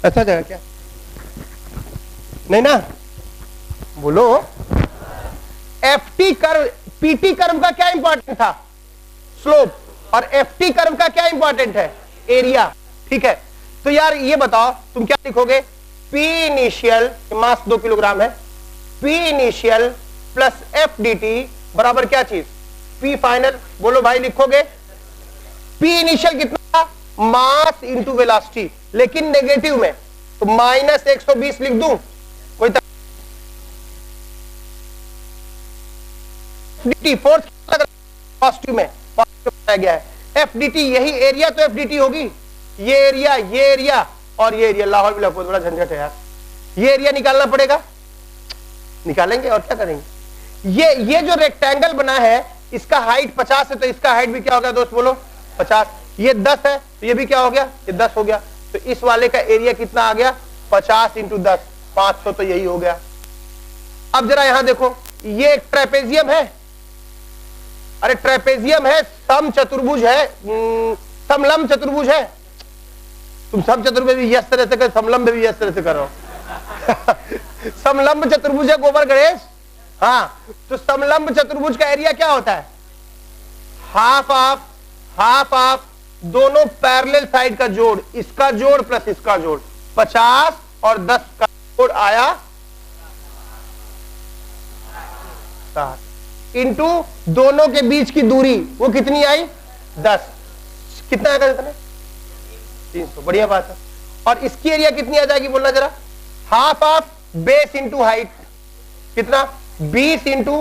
ऐसा जाएगा क्या? नहीं ना, बोलो। एफ कर्व, पीटी कर्व का क्या इंपॉर्टेंट था? स्लोप। और एफ कर्व का क्या इंपॉर्टेंट है? एरिया, ठीक है। तो यार ये बताओ तुम क्या लिखोगे? पी इनिशियल, मास 2 किलोग्राम है, P initial plus F D T बराबर क्या चीज? P final. बोलो भाई, लिखोगे पी इनिशियल कितना? मास इंटू वेलोसिटी, लेकिन नेगेटिव में, तो माइनस 120 लिख दूं, कोई डी फोर्स पॉजिटिव में बताया गया है। एफ डी टी, यही एरिया तो एफ डी टी होगी। ये एरिया और ये एरिया, लाहौर भी बहुत बड़ा झंझट है यार। ये एरिया निकालना पड़ेगा, निकालेंगे और क्या करेंगे। ये जो रेक्टेंगल बना है, इसका हाइट 50 है, तो इसका हाइट भी क्या हो गया दोस्त? बोलो 50। ये 10 है तो ये भी क्या हो गया? ये 10 हो गया। तो इस वाले का एरिया कितना आ गया? 50 इंटू 10, 500, तो यही हो गया। अब जरा यहां देखो, ये एक ट्रेपेजियम है, अरे ट्रेपेजियम है, सम चतुर्भुज है, समलंब चतुर्भुज है। तुम सम चतुर्भुज भी यस तरह से कर, समलंब भी यस तरह से कर रहे हो। समलंब चतुर्भुज है गोबर गणेश, हाँ। तो समलंब चतुर्भुज का एरिया क्या होता है? हाफ ऑफ दोनों पैरेलल साइड का जोड़, इसका जोड़ प्लस इसका जोड़, 50 और 10 का जोड़ आया 60, इंटू दोनों के बीच की दूरी, वो कितनी आई? 10। कितना आएगा इतने 300, बढ़िया बात है। और इसकी एरिया कितनी आ जाएगी बोलना जरा, half of base into height, कितना 10 इंटू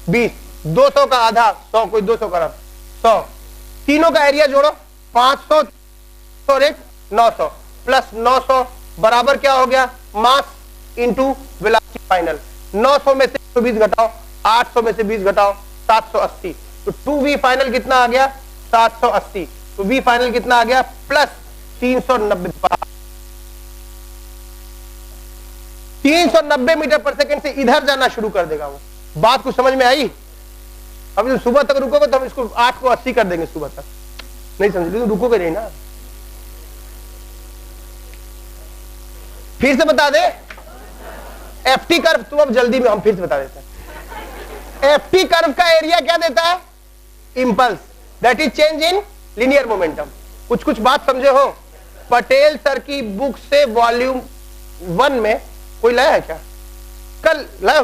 20, 200 का आधा 100, कोई 200 का 100, तीनों का एरिया जोड़ो 500 और एक 900 प्लस 900 बराबर क्या हो गया, मास इंटू वेलोसिटी फाइनल। 900 में से 120 घटाओ, 800 में से 20 घटाओ, 780, तो 2v फाइनल कितना आ गया 780, तो v फाइनल कितना आ गया प्लस 390, 390 मीटर पर सेकंड से इधर जाना शुरू कर देगा वो। बात कुछ समझ में आई? अभी तो सुबह तक रुकोगे तो हम इसको 8 को 80 कर देंगे सुबह तक, नहीं समझ रुकोगे नहीं ना। फिर से बता दे, एफटी कर्व, तुम अब जल्दी में हम फिर से बता देते हैं। एफटी कर्व का एरिया क्या देता है, impulse, that is change in linear momentum. कुछ कुछ बात समझे हो? पटेल सर की बुक से वॉल्यूम 1 में कोई लाया है क्या? कल लाया